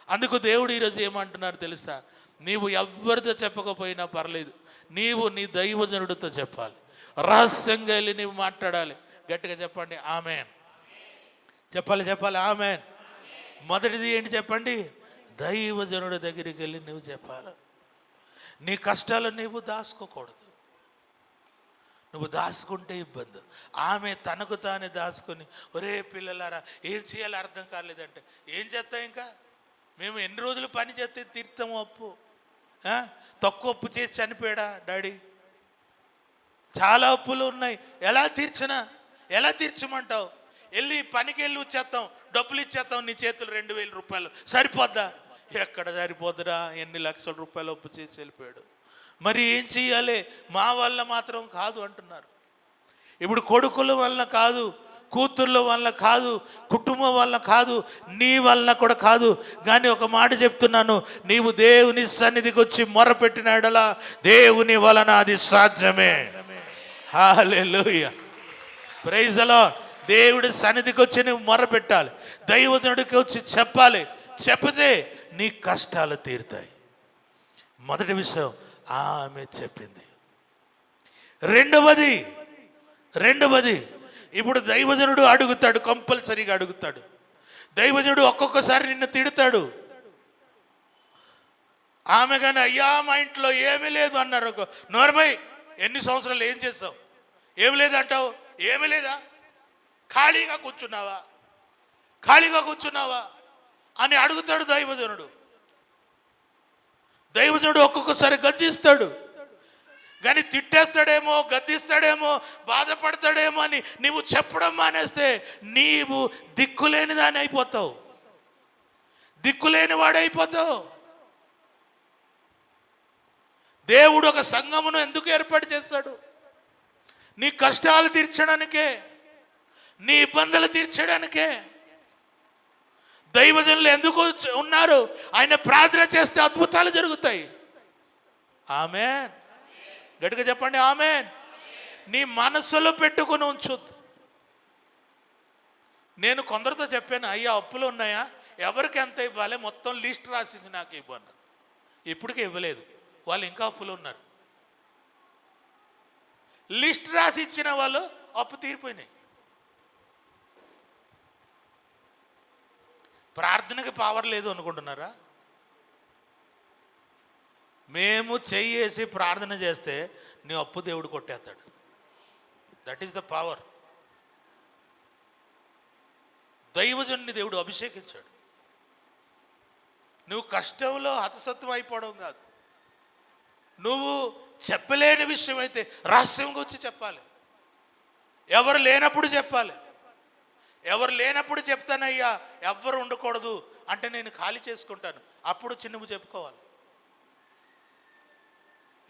అందుకు దేవుడు ఈరోజు ఏమంటున్నారు తెలుసా? నీవు ఎవరితో చెప్పకపోయినా పర్లేదు, నీవు నీ దైవజనుడితో చెప్పాలి. రహస్యంగా వెళ్ళి నీవు మాట్లాడాలి. గట్టిగా చెప్పండి ఆమేన్. చెప్పాలి ఆమేన్. మొదటిది ఏంటి చెప్పండి? దైవజనుడి దగ్గరికి వెళ్ళి నువ్వు చెప్పాలి. నీ కష్టాలు నీవు దాచుకోకూడదు. నువ్వు దాచుకుంటే ఇబ్బంది. ఆమె తనకు తానే దాచుకొని, ఒరే పిల్లలారా ఏం చేయాలో అర్థం కాలేదంటే ఏం చేస్తాం? ఇంకా మేము ఎన్ని రోజులు పని చేస్తే తీర్తాము అప్పు? తక్కువ అప్పు చేసి చనిపోయాడా డాడీ? చాలా అప్పులు ఉన్నాయి. ఎలా తీర్చమంటావు? వెళ్ళి పనికి వెళ్ళి వచ్చేస్తాం, డబ్బులు ఇచ్చేస్తాం, నీ చేతులు 2000 రూపాయలు సరిపోద్దా? ఎక్కడ సరిపోద్దురా? ఎన్ని లక్షల రూపాయలు అప్పు చేసి వెళ్ళిపోయాడు. మరి ఏం చెయ్యాలి? మా వల్ల మాత్రం కాదు అంటున్నారు. ఇప్పుడు కొడుకుల వల్ల కాదు, కూతుర్ల వల్ల కాదు, కుటుంబం వల్ల కాదు, నీ వల్ల కూడా కాదు. కానీ ఒక మాట చెప్తున్నాను, నీవు దేవుని సన్నిధికి వచ్చి మొరపెట్టిన ఎడల దేవుని వలన అది సాధ్యమే. హల్లెలూయా. Praise the lord. దేవుడి సన్నిధికి వచ్చి నువ్వు మొరపెట్టాలి, దైవజనుడికి వచ్చి చెప్పాలి. చెప్తే నీ కష్టాలు తీరుతాయి. మొదటి విషయం ఆమె చెప్పింది. రెండవది ఇప్పుడు దైవజనుడు అడుగుతాడు, కంపల్సరీగా అడుగుతాడు. దైవజనుడు ఒక్కొక్కసారి నిన్ను తిడతాడు. ఆమె కానీ అయ్యా మా ఇంట్లో ఏమీ లేదు అన్నారు. నోర్మై, ఎన్ని సంవత్సరాలు ఏం చేసావు? ఏమి లేదంటావు, ఏమి లేదా, ఖాళీగా కూర్చున్నావా, ఖాళీగా కూర్చున్నావా అని అడుగుతాడు దైవజనుడు. దైవజనుడు ఒక్కొక్కసారి గద్దిస్తాడు, కానీ తిట్టేస్తాడేమో, గద్దిస్తాడేమో, బాధపడతాడేమో అని నీవు చెప్పడం మానేస్తే నీవు దిక్కులేని దాన్ని అయిపోతావు, దిక్కులేని వాడైపోతావు. దేవుడు ఒక సంఘమును ఎందుకు ఏర్పాటు చేస్తాడు? నీ కష్టాలు తీర్చడానికే, నీ ఇబ్బందులు తీర్చడానికే. దైవజనులు ఎందుకు ఉన్నారు? ఆయన ప్రార్థన చేస్తే అద్భుతాలు జరుగుతాయి. ఆమేన్. గట్టిగా చెప్పండి ఆమేన్. నీ మనసులో పెట్టుకుని ఉంచొద్దు. నేను కొందరితో చెప్పాను, అయ్యా అప్పులు ఉన్నాయా, ఎవరికి ఎంత ఇవ్వాలి, మొత్తం లిస్ట్ రాసి నాకు ఇవ్వను. ఇప్పటికీ ఇవ్వలేదు, వాళ్ళు ఇంకా అప్పులు ఉన్నారు. లిస్ట్ రాసి ఇచ్చిన వాళ్ళు అప్పు తీరిపోయినాయి. ప్రార్థనకి పవర్ లేదు అనుకుంటున్నారా? మేము చెయ్యేసి ప్రార్థన చేస్తే నీ అప్పు దేవుడు కొట్టేస్తాడు. That is the power. దైవజనుని దేవుడు అభిషేకించాడు. నువ్వు కష్టంలో హతసత్వం అయిపోవడం కాదు, నువ్వు చెప్పలేని విషయం అయితే రహస్యంగా వచ్చి చెప్పాలి. ఎవరు లేనప్పుడు చెప్పాలి. ఎవరు లేనప్పుడు చెప్తానయ్యా, ఎవ్వరు ఉండకూడదు అంటే నేను ఖాళీ చేసుకుంటాను, అప్పుడు చిన్నము చెప్పుకోవాలి.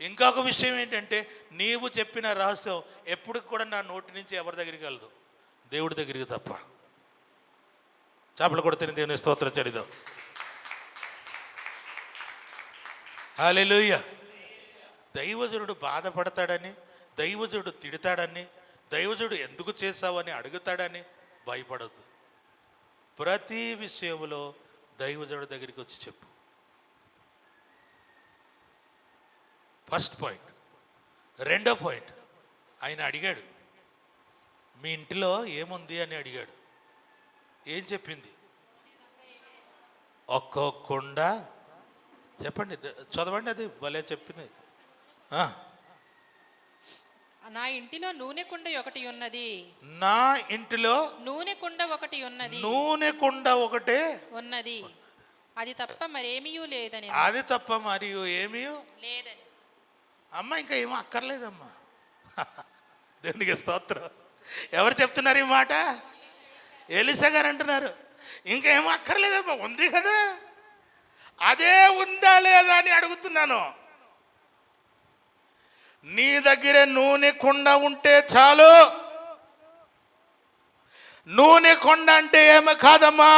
ఇంకొక విషయం ఏంటంటే, నీవు చెప్పిన రహస్యం ఎప్పటికి కూడా నా నోటి నుంచి ఎవరి దగ్గరికి వెళ్ళదు, దేవుడి దగ్గరికి తప్ప. చేపలు కూడా తిని దేవుని స్తోత్రం చెల్లిద్దాం. హల్లెలూయా. దైవజనుడు బాధపడతాడని, దైవజనుడు తిడతాడని, దైవజనుడు ఎందుకు చేశావని అడుగుతాడని భయపడద్దు. ప్రతి విషయంలో దైవజనుడి దగ్గరికి వచ్చి చెప్పు. First point. రెండో పాయింట్, ఆయన అడిగాడు, మీ ఇంటిలో ఏముంది అని అడిగాడు. ఏం చెప్పింది? ఒక్కొక్క చెప్పండి, చదవండి, అది భలే చెప్పింది. నా ఇంటిలో నూనె కుండ ఒకటి ఉన్నది. నా ఇంటిలో నూనె కుండ ఒకటి ఉన్నది. నూనె కుండ ఒకటే ఉన్నది, అది తప్ప మరేమీ లేదని. అది తప్ప మరియు ఏమీ లేదని. అమ్మ ఇంకా ఏమో అక్కర్లేదమ్మా. దేవునికి స్తోత్రం. ఎవరు చెప్తున్నారు ఈ మాట? ఎలీసా గారు అంటున్నారు, ఇంకా ఏమో అక్కర్లేదమ్మా, ఉంది కదా, అదే ఉందా లేదా అని అడుగుతున్నాను. నీ దగ్గర నూనె కుండ ఉంటే చాలు. నూనె కొండ అంటే ఏమి కాదమ్మా,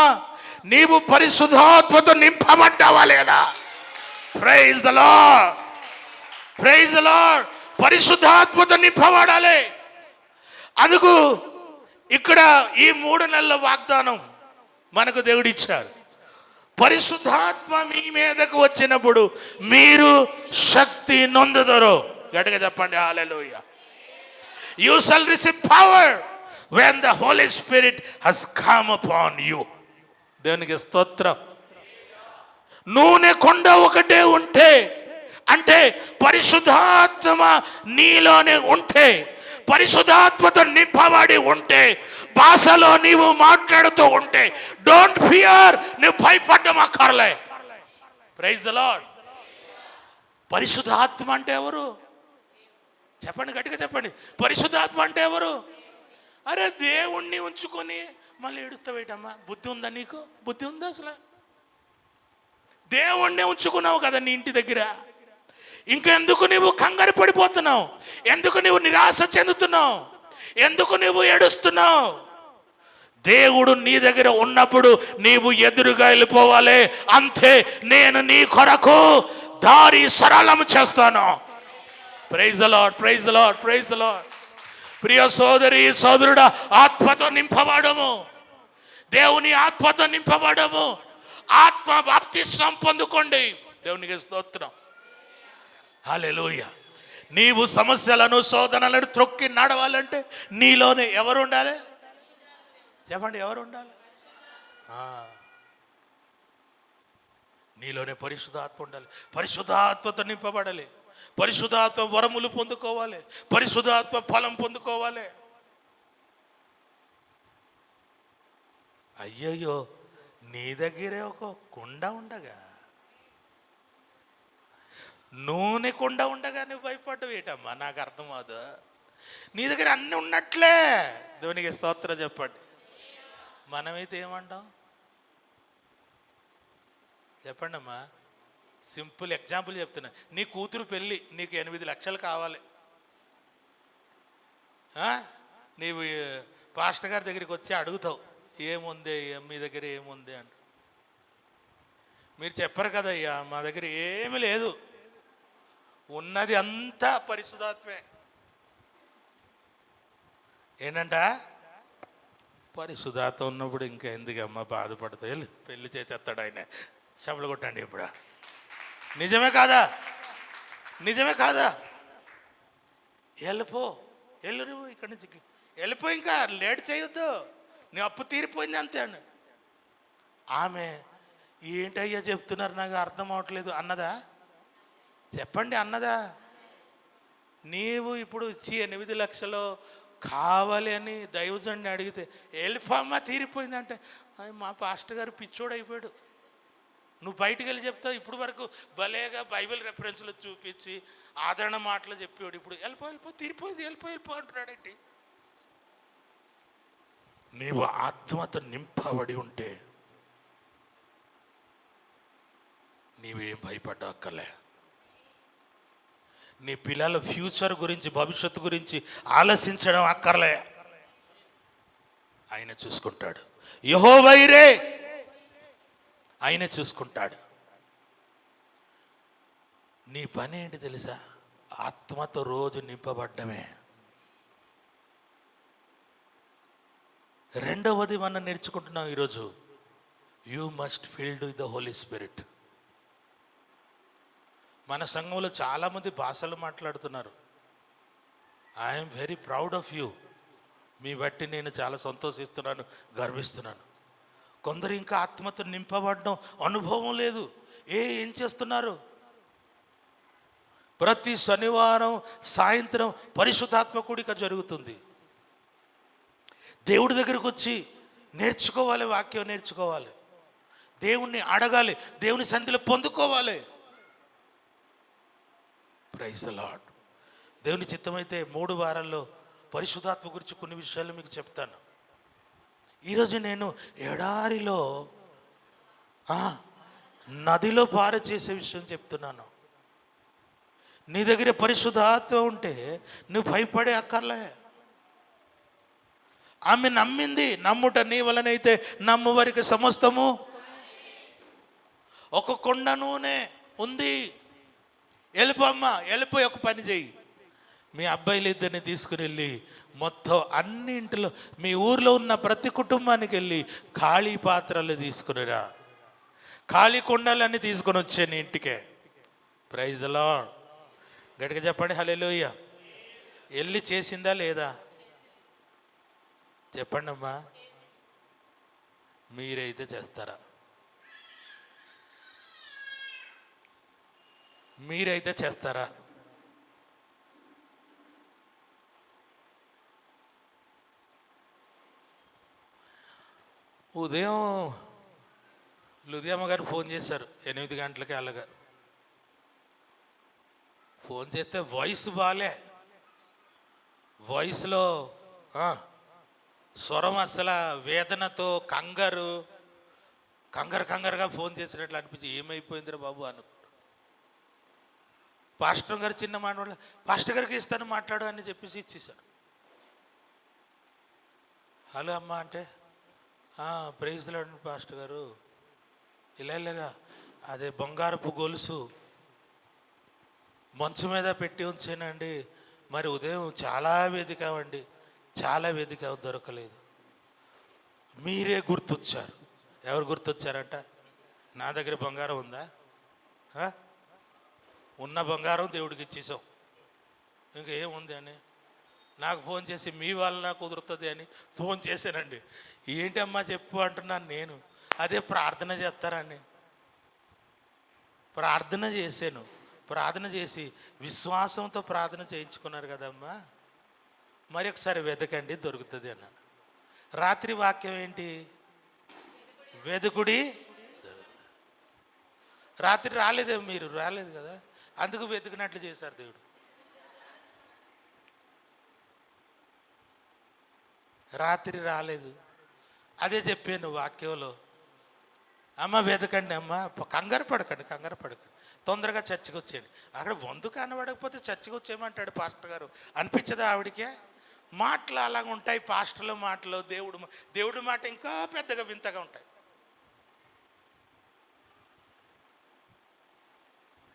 నీవు పరిశుద్ధాత్మతో నింపబడ్డావా లేదా? Praise the lord, praise the lord. పరిశుద్ధాత్మతో నింపబడాలి. అందుకు ఇక్కడ ఈ 3 నెలల వాగ్దానం మనకు దేవుడు ఇచ్చారు. పరిశుద్ధాత్మ మీ మీదకు వచ్చినప్పుడు మీరు శక్తి నొందుతారు. గట్టిగా చెప్పండి హల్లెలూయా. You shall receive power when the Holy Spirit has come upon you. దేవునికి స్తోత్రం. నూనె కొండ ఒకటే ఉంటే, అంటే పరిశుద్ధాత్మ నీలోనే ఉంటే, పరిశుద్ధాత్మతో నింపబడి ఉంటే, భాషలో నీవు మాట్లాడుతూ ఉంటే, డోంట్ ఫియర్, నువ్వు భయపడ్డం అక్కర్లే. Praise the lord. పరిశుద్ధాత్మ అంటే ఎవరు? చెప్పండి, గట్టిగా చెప్పండి. పరిశుద్ధాత్మ అంటే ఎవరు? అరే దేవుణ్ణి ఉంచుకొని మళ్ళీ ఏడుస్తావేటమ్మా? బుద్ధి ఉందా నీకు? బుద్ధి ఉందా అసలు? దేవుణ్ణి ఉంచుకున్నావు కదా నీ ఇంటి దగ్గర, ఇంకెందుకు నువ్వు కంగారు పడిపోతున్నావు? ఎందుకు నువ్వు నిరాశ చెందుతున్నావు? ఎందుకు నువ్వు ఏడుస్తున్నావు? దేవుడు నీ దగ్గర ఉన్నప్పుడు నీవు ఎదురుగా వెళ్ళిపోవాలి. అంతే, నేను నీ కొరకు దారి సరళం చేస్తాను. Praise the lord, praise the lord, praise the lord. ప్రియ సోదరి సోదరుడా, ఆత్మతో నింపబడము, దేవుని ఆత్మతో నింపబడము, ఆత్మ బాప్తిస్మం పొందుకోండి. దేవునికి స్తోత్రం. హల్లెలూయా. నీవు సమస్యలను శోధనలను త్రొక్కి నడవాలంటే నీలోనే ఎవరు ఉండాలి? చెప్పండి, ఎవరు ఉండాలి? నీలోనే పరిశుద్ధాత్మ ఉండాలి. పరిశుద్ధాత్మతో నింపబడాలి. పరిశుద్ధాత్మ వరములు పొందుకోవాలి, పరిశుద్ధాత్మ ఫలం పొందుకోవాలి. అయ్యయ్యో, నీ దగ్గరే ఒక కుండ ఉండగా, నూనె కుండ ఉండగా నువ్వు భయపడ్డావు ఏంటమ్మా? నాకు అర్థం అదు. నీ దగ్గర అన్నీ ఉన్నట్లే. దేవునికి స్తోత్రం చెప్పండి. మనమైతే ఏమంటాం చెప్పండి అమ్మా. సింపుల్ ఎగ్జాంపుల్ చెప్తున్నా. నీ కూతురు పెళ్ళి, నీకు 8 లక్షలు కావాలి. నీవు పాస్టర్ గారి దగ్గరికి వచ్చి అడుగుతావు, ఏముంది మీ దగ్గర ఏముంది అంట. మీరు చెప్పరు కదయ్యా, మా దగ్గర ఏమీ లేదు, ఉన్నది అంతా పరిశుద్ధాత్మే. ఏంటంట? పరిశుద్ధాత్మ ఉన్నప్పుడు ఇంకా ఎందుకమ్మా బాధపడతాయి, పెళ్లి చేసేస్తాడు ఆయన. చెప్పులు కొట్టండి ఇప్పుడు. నిజమే కాదా? నిజమే కాదా? వెళ్ళిపో, వెళ్ళు, నువ్వు ఇక్కడి నుంచి వెళ్ళిపో, ఇంకా లేట్ చేయొద్దు, నీ అప్పు తీరిపోయింది అంతే అని. ఆమె ఏంటయ్యా చెప్తున్నారు, నాకు అర్థం అవట్లేదు అన్నదా? చెప్పండి, అన్నదా? నీవు ఇప్పుడు ఇచ్చి 8 లక్షలు కావాలి అని దైవజనుడిని అడిగితే వెళ్ళిపోమ్మా తీరిపోయిందంటే, మా పాస్టర్ గారు పిచ్చోడు అయిపోయాడు. నువ్వు బయటికి వెళ్ళి చెప్తావు. ఇప్పుడు వరకు భలేగా బైబిల్ రెఫరెన్స్లో చూపించి ఆదరణ మాటలు చెప్పాడు. ఇప్పుడు వెళ్ళిపో తీరిపోయింది, వెళ్ళిపో అంటున్నాడేంటి? నీవు ఆత్మతో నింపబడి ఉంటే నీవేం భయపడ్డాక్కర్లే. నీ పిల్లల ఫ్యూచర్ గురించి, భవిష్యత్తు గురించి ఆలోచించడం అక్కర్లే. ఆయన చూసుకుంటాడు. యెహోవాయే ఆయన చూసుకుంటాడు. నీ పని ఏంటి తెలుసా? ఆత్మతో రోజు నింపబడ్డమే. రెండవది మనం నేర్చుకుంటున్నాం ఈరోజు, you must filled with the holy spirit. మన సంఘంలో చాలామంది భాషలు మాట్లాడుతున్నారు. I'm very proud of you. మీ బట్టి నేను చాలా సంతోషిస్తున్నాను, గర్విస్తున్నాను. కొందరు ఇంకా ఆత్మతో నింపబడడం అనుభవం లేదు. ఏం చేస్తున్నారు? ప్రతి శనివారం సాయంత్రం పరిశుద్ధాత్మ కూడిక జరుగుతుంది. దేవుడి దగ్గరకు వచ్చి నేర్చుకోవాలి, వాక్యం నేర్చుకోవాలి, దేవుణ్ణి అడగాలి, దేవుని సన్నిధిలో పొందుకోవాలి. Praise the lord. దేవుని చిత్తమైతే 3 వారాల్లో పరిశుద్ధాత్మ గురించి కొన్ని విషయాలు మీకు చెప్తాను. ఈరోజు నేను ఎడారిలో నదిలో పార చేసే విషయం చెప్తున్నాను. నీ దగ్గర పరిశుద్ధాత్మ ఉంటే నువ్వు భయపడే అక్కర్లే. ఆమె నమ్మింది. నమ్ముట నీ వలనైతే నమ్ము వారికి సమస్తము. ఒక కొండ నూనె ఉంది, వెళ్ళిపోమ్మా, వెళ్ళిపోయి ఒక పని చెయ్యి. మీ అబ్బాయిలు ఇద్దరిని తీసుకుని వెళ్ళి మొత్తం అన్ని ఇంటిలో, మీ ఊర్లో ఉన్న ప్రతి కుటుంబానికి వెళ్ళి ఖాళీ పాత్రలు తీసుకునిరా, ఖాళీ కుండలన్నీ తీసుకొని వచ్చే నీ ఇంటికే. Praise the lord. గట్టిగా చెప్పండి హల్లెలూయా. వెళ్ళి చేసిందా లేదా? చెప్పండి అమ్మా. మీరైతే చేస్తారా? మీరైతే చేస్తారా? ఉదయం లుధియమ్మ గారు ఫోన్ చేశారు 8 గంటలకి. అలాగా ఫోన్ చేస్తే వాయిస్ బాలే, వాయిస్లో స్వరం అసలు వేదనతో కంగారుగా ఫోన్ చేసినట్లు అనిపించి ఏమైపోయిందిరా బాబు అనుకుంటా. పాస్టర్ గారు చిన్న మాట, పాస్టర్ గారికి ఇస్తాను మాట్లాడు అని చెప్పేసి ఇచ్చేసాడు. హలో అమ్మ అంటే, ప్రైజ్ ది లార్డ్ పాస్టర్ గారు, ఇలాగా అదే బంగారపు గొలుసు మంచు మీద పెట్టి ఉంచానండి, మరి ఉదయం చాలా వెతికామండి, చాలా వెతికా, దొరకలేదు. మీరే గుర్తొచ్చారు. ఎవరు గుర్తొచ్చారంట? నా దగ్గర బంగారం ఉందా? ఉన్న బంగారం దేవుడికి ఇచ్చేసాం, ఇంకా ఏముంది అని నాకు ఫోన్ చేసి మీ వలన కుదురుతుంది అని ఫోన్ చేశానండి. ఏంటమ్మా చెప్పు అంటున్నాను నేను. అదే ప్రార్థన చేస్తారని ప్రార్థన చేశాను. ప్రార్థన చేసి విశ్వాసంతో ప్రార్థన చేయించుకున్నారు కదమ్మా, మరి ఒకసారి వెతకండి దొరుకుతుంది అన్నాను. రాత్రి వాక్యం ఏంటి? వెతుకుడి. రాత్రి రాలేదే, మీరు రాలేదు కదా, అందుకు వెతుకున్నట్లు చేశారు దేవుడు. రాత్రి రాలేదు, అదే చెప్పాను వాక్యంలో. అమ్మ వెతకండి అమ్మ, కంగారు పడకండి, తొందరగా చర్చికి వచ్చేయండి. అక్కడ వందు కనబడకపోతే చర్చికి వచ్చేయమంటాడు పాస్టర్ గారు, అనిపించదా ఆవిడికే? మాటలు అలాగ ఉంటాయి, పాస్టర్ల మాటలు, దేవుడి మాట ఇంకా పెద్దగా వింతగా ఉంటాయి.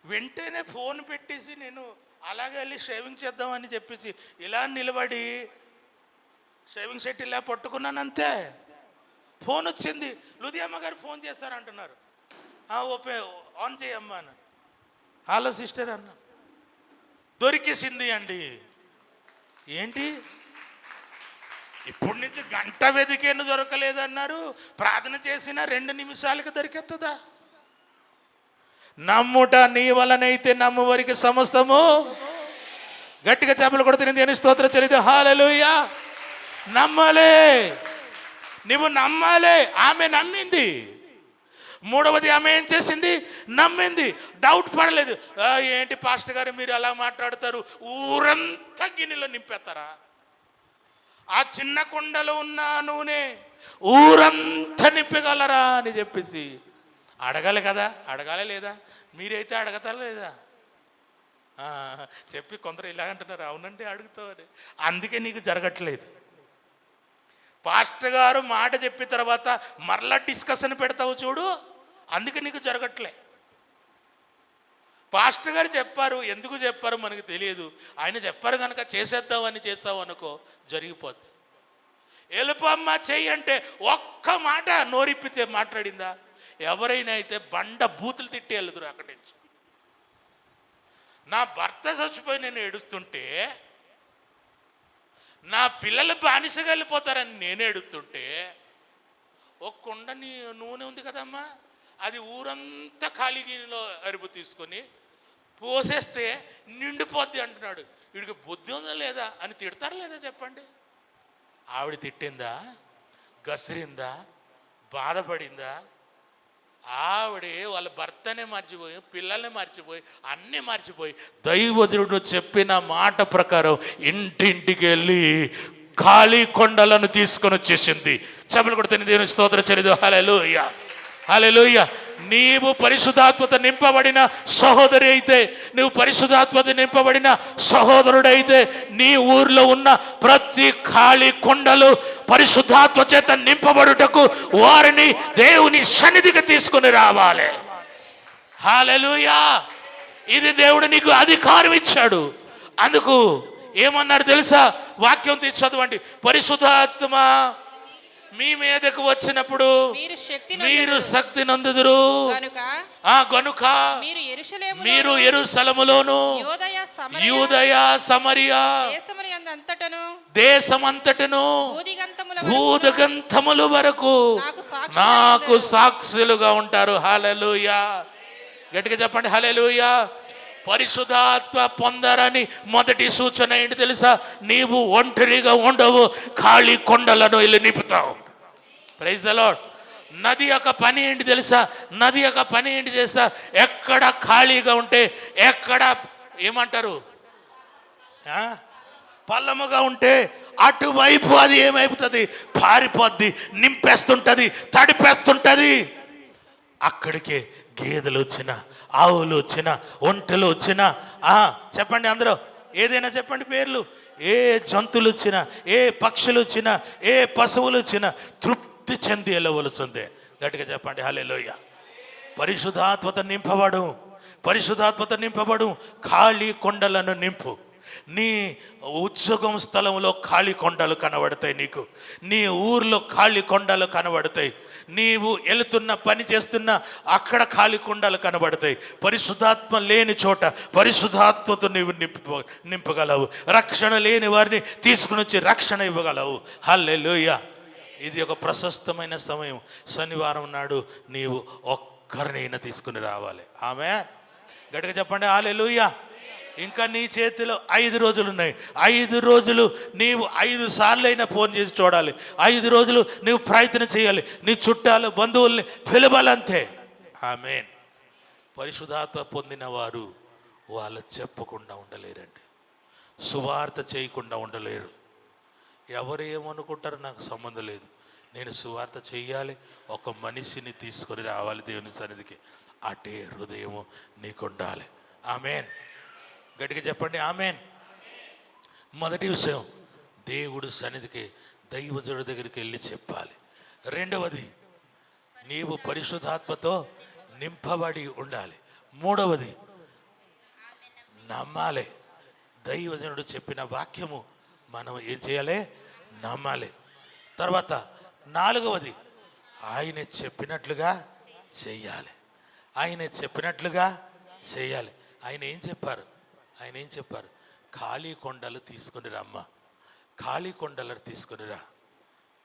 వెంటనే ఫోన్ పెట్టేసి నేను అలాగే వెళ్ళి షేవింగ్ చేద్దామని చెప్పేసి ఇలా నిలబడి షేవింగ్ సెట్ ఇలా పట్టుకున్నాను అంతే. ఫోన్ వచ్చింది, లుధియమ్మ గారు ఫోన్ చేస్తారంటున్నారు. ఓపే ఆన్ చేయమ్మా అన్న. హలో సిస్టర్ అన్న. దొరికేసింది అండి. ఏంటి ఇప్పుడు నుంచి గంట వెతికేను దొరకలేదన్నారు, ప్రార్థన చేసిన 2 నిమిషాలకు దొరికెత్తదా? నమ్ముట నీ వలనైతే నమ్మువారికి సమస్తము. గట్టిగా చేపలు కొడుతుంది అని స్తోత్రం చెల్లింది. హల్లెలూయా. నమ్మాలే, నువ్వు నమ్మాలే. ఆమె నమ్మింది. మూడవది ఆమె ఏం చేసింది? నమ్మింది, డౌట్ పడలేదు. ఏంటి పాస్టర్ గారు మీరు అలా మాట్లాడతారు, ఊరంతా గిన్నెలో నింపేస్తారా? ఆ చిన్న కుండలో ఉన్న నూనె ఊరంతా నింపగలరా అని చెప్పేసి అడగాలి కదా, అడగాలి లేదా? మీరైతే అడగతారా లేదా? చెప్పి కొందరు ఇలా అంటున్నారు, అవునంటే అడుగుతావని. అందుకే నీకు జరగట్లేదు. పాస్టర్ గారు మాట చెప్పిన తర్వాత మరలా డిస్కషన్ పెడతావు చూడు, అందుకే నీకు జరగట్లే. పాస్టర్ గారు చెప్పారు, ఎందుకు చెప్పారు మనకు తెలియదు, ఆయన చెప్పారు కనుక చేసేద్దామని చేస్తావు అనుకో, జరిగిపోద్ది. ఎలుపమ్మ చెయ్యి అంటే ఒక్క మాట నోరిప్పితే మాట్లాడిందా? ఎవరైనా అయితే బండ బూతులు తిట్టి వెళ్దురు అక్కడి నుంచి. నా భర్త చచ్చిపోయి నేను ఏడుస్తుంటే, నా పిల్లలు బానిసగా వెళ్ళిపోతారని నేను ఏడుస్తుంటే, ఒక కుండ నూనె ఉంది కదమ్మా, అది ఊరంతా ఖాళీ గిన్నెలో అరుపు తీసుకొని పోసేస్తే నిండిపోద్ది అంటున్నాడు. వీడికి బుద్ధి ఉందా లేదా అని తిడతారా లేదా చెప్పండి? ఆవిడ తిట్టిందా, గసిరిందా, బాధపడిందా? ఆవిడే వాళ్ళ భర్తనే మర్చిపోయి, పిల్లల్ని మర్చిపోయి, అన్నీ మర్చిపోయి దైవజనుడు చెప్పిన మాట ప్రకారం ఇంటింటికి వెళ్ళి ఖాళీ కొండలను తీసుకొని వచ్చేసింది. చెప్పులు కొడుతున్న దేవుని స్తోత్రం చెల్లింది. హల్లెలూయా, హల్లెలూయా. నీవు పరిశుద్ధాత్మత నింపబడిన సహోదరి అయితే, నువ్వు పరిశుద్ధాత్మత నింపబడిన సహోదరుడైతే, నీ ఊర్లో ఉన్న ప్రతి ఖాళీ కొండలు పరిశుద్ధాత్మ చేత నింపబడుటకు వారిని దేవుని సన్నిధికి తీసుకుని రావాలి. హల్లెలూయా. ఇది దేవుడు నీకు అధికారం ఇచ్చాడు. అందుకు ఏమన్నాడు తెలుసా? వాక్యం తీసి చదవండి. పరిశుద్ధాత్మ మీ మీదకు వచ్చినప్పుడు మీరు శక్తి నందుదురు గనుక మీరు యెరూషలేములోను యూదయ సమరియా దేశమంతటను భూదిగంతముల వరకు నాకు సాక్షులుగా ఉంటారు. హల్లెలూయా. గట్టిగా చెప్పండి హల్లెలూయా. పరిశుద్ధాత్మ పొందరని మొదటి సూచన ఏంటి తెలుసా? నీవు ఒంటరిగా ఉండవు, ఖాళీ కొండలను వెళ్ళి నింపుతావు. Praise the lord. నది యొక్క పని ఏంటి తెలుసా? నది యొక్క పని ఏంటి చేస్తా? ఎక్కడ ఖాళీగా ఉంటే, ఎక్కడ ఏమంటారు పల్లముగా ఉంటే అటువైపు అది ఏమైపోతుంది? పారిపోద్ది, నింపేస్తుంటది, తడిపేస్తుంటది. అక్కడికే గేదెలు వచ్చినా, ఆవులు వచ్చినా, ఒంటెలు వచ్చినా, చెప్పండి అందరూ ఏదైనా చెప్పండి పేర్లు. ఏ జంతువులు వచ్చినా, ఏ పక్షులు వచ్చినా, ఏ పశువులు వచ్చినా తృప్తి చెంది వెళ్ళవలసిందే. గట్టిగా చెప్పండి హల్లెలూయా. పరిశుద్ధాత్మత నింపబడు ఖాళీ కొండలను నింపు. నీ ఉద్యోగం స్థలంలో ఖాళీ కొండలు కనబడతాయి నీకు. నీ ఊర్లో ఖాళీ కొండలు కనబడతాయి. నీవు వెళుతున్న పని చేస్తున్న అక్కడ ఖాళీ కొండలు కనబడతాయి. పరిశుద్ధాత్మ లేని చోట పరిశుద్ధాత్మతో నీవు నింపగలవు. రక్షణ లేని వారిని తీసుకుని వచ్చి రక్షణ ఇవ్వగలవు. హల్లెలూయా. ఇది ఒక ప్రశస్తమైన సమయం. శనివారం నాడు నీవు ఒక్కరినైనా తీసుకుని రావాలి. ఆమేన్. గట్టిగా చెప్పండి హల్లెలూయా. ఇంకా నీ చేతిలో 5 రోజులు ఉన్నాయి. 5 రోజులు నీవు 5 సార్లు అయినా ఫోన్ చేసి చూడాలి. 5 రోజులు నీవు ప్రయత్నం చేయాలి. నీ చుట్టాలు బంధువుల్ని పిలవాలంతే. ఆమేన్. పరిశుద్ధాత్మ పొందిన వారు వాళ్ళు చెప్పకుండా ఉండలేరండి. సువార్త చేయకుండా ఉండలేరు. ఎవరు ఏమనుకుంటారో నాకు సంబంధం లేదు. నేను సువార్త చెయ్యాలి, ఒక మనిషిని తీసుకొని రావాలి దేవుని సన్నిధికి. అటే హృదయము నీకు ఉండాలి. ఆమేన్. గట్టిగా చెప్పండి ఆమేన్. మొదటి విషయం, దేవుడు సన్నిధికి దైవజనుడి దగ్గరికి వెళ్ళి చెప్పాలి. రెండవది, నీవు పరిశుద్ధాత్మతో నింపబడి ఉండాలి. మూడవది, నమ్మాలి. దైవజనుడు చెప్పిన వాక్యము మనం ఏం చేయాలి? నమ్మాలి. తర్వాత 4వది, ఆయన చెప్పినట్లుగా చెయ్యాలి. ఆయన చెప్పినట్లుగా చేయాలి. ఆయన ఏం చెప్పారు? ఖాళీ కొండలు తీసుకుని రమ్మ, ఖాళీ కొండలు తీసుకుని రా,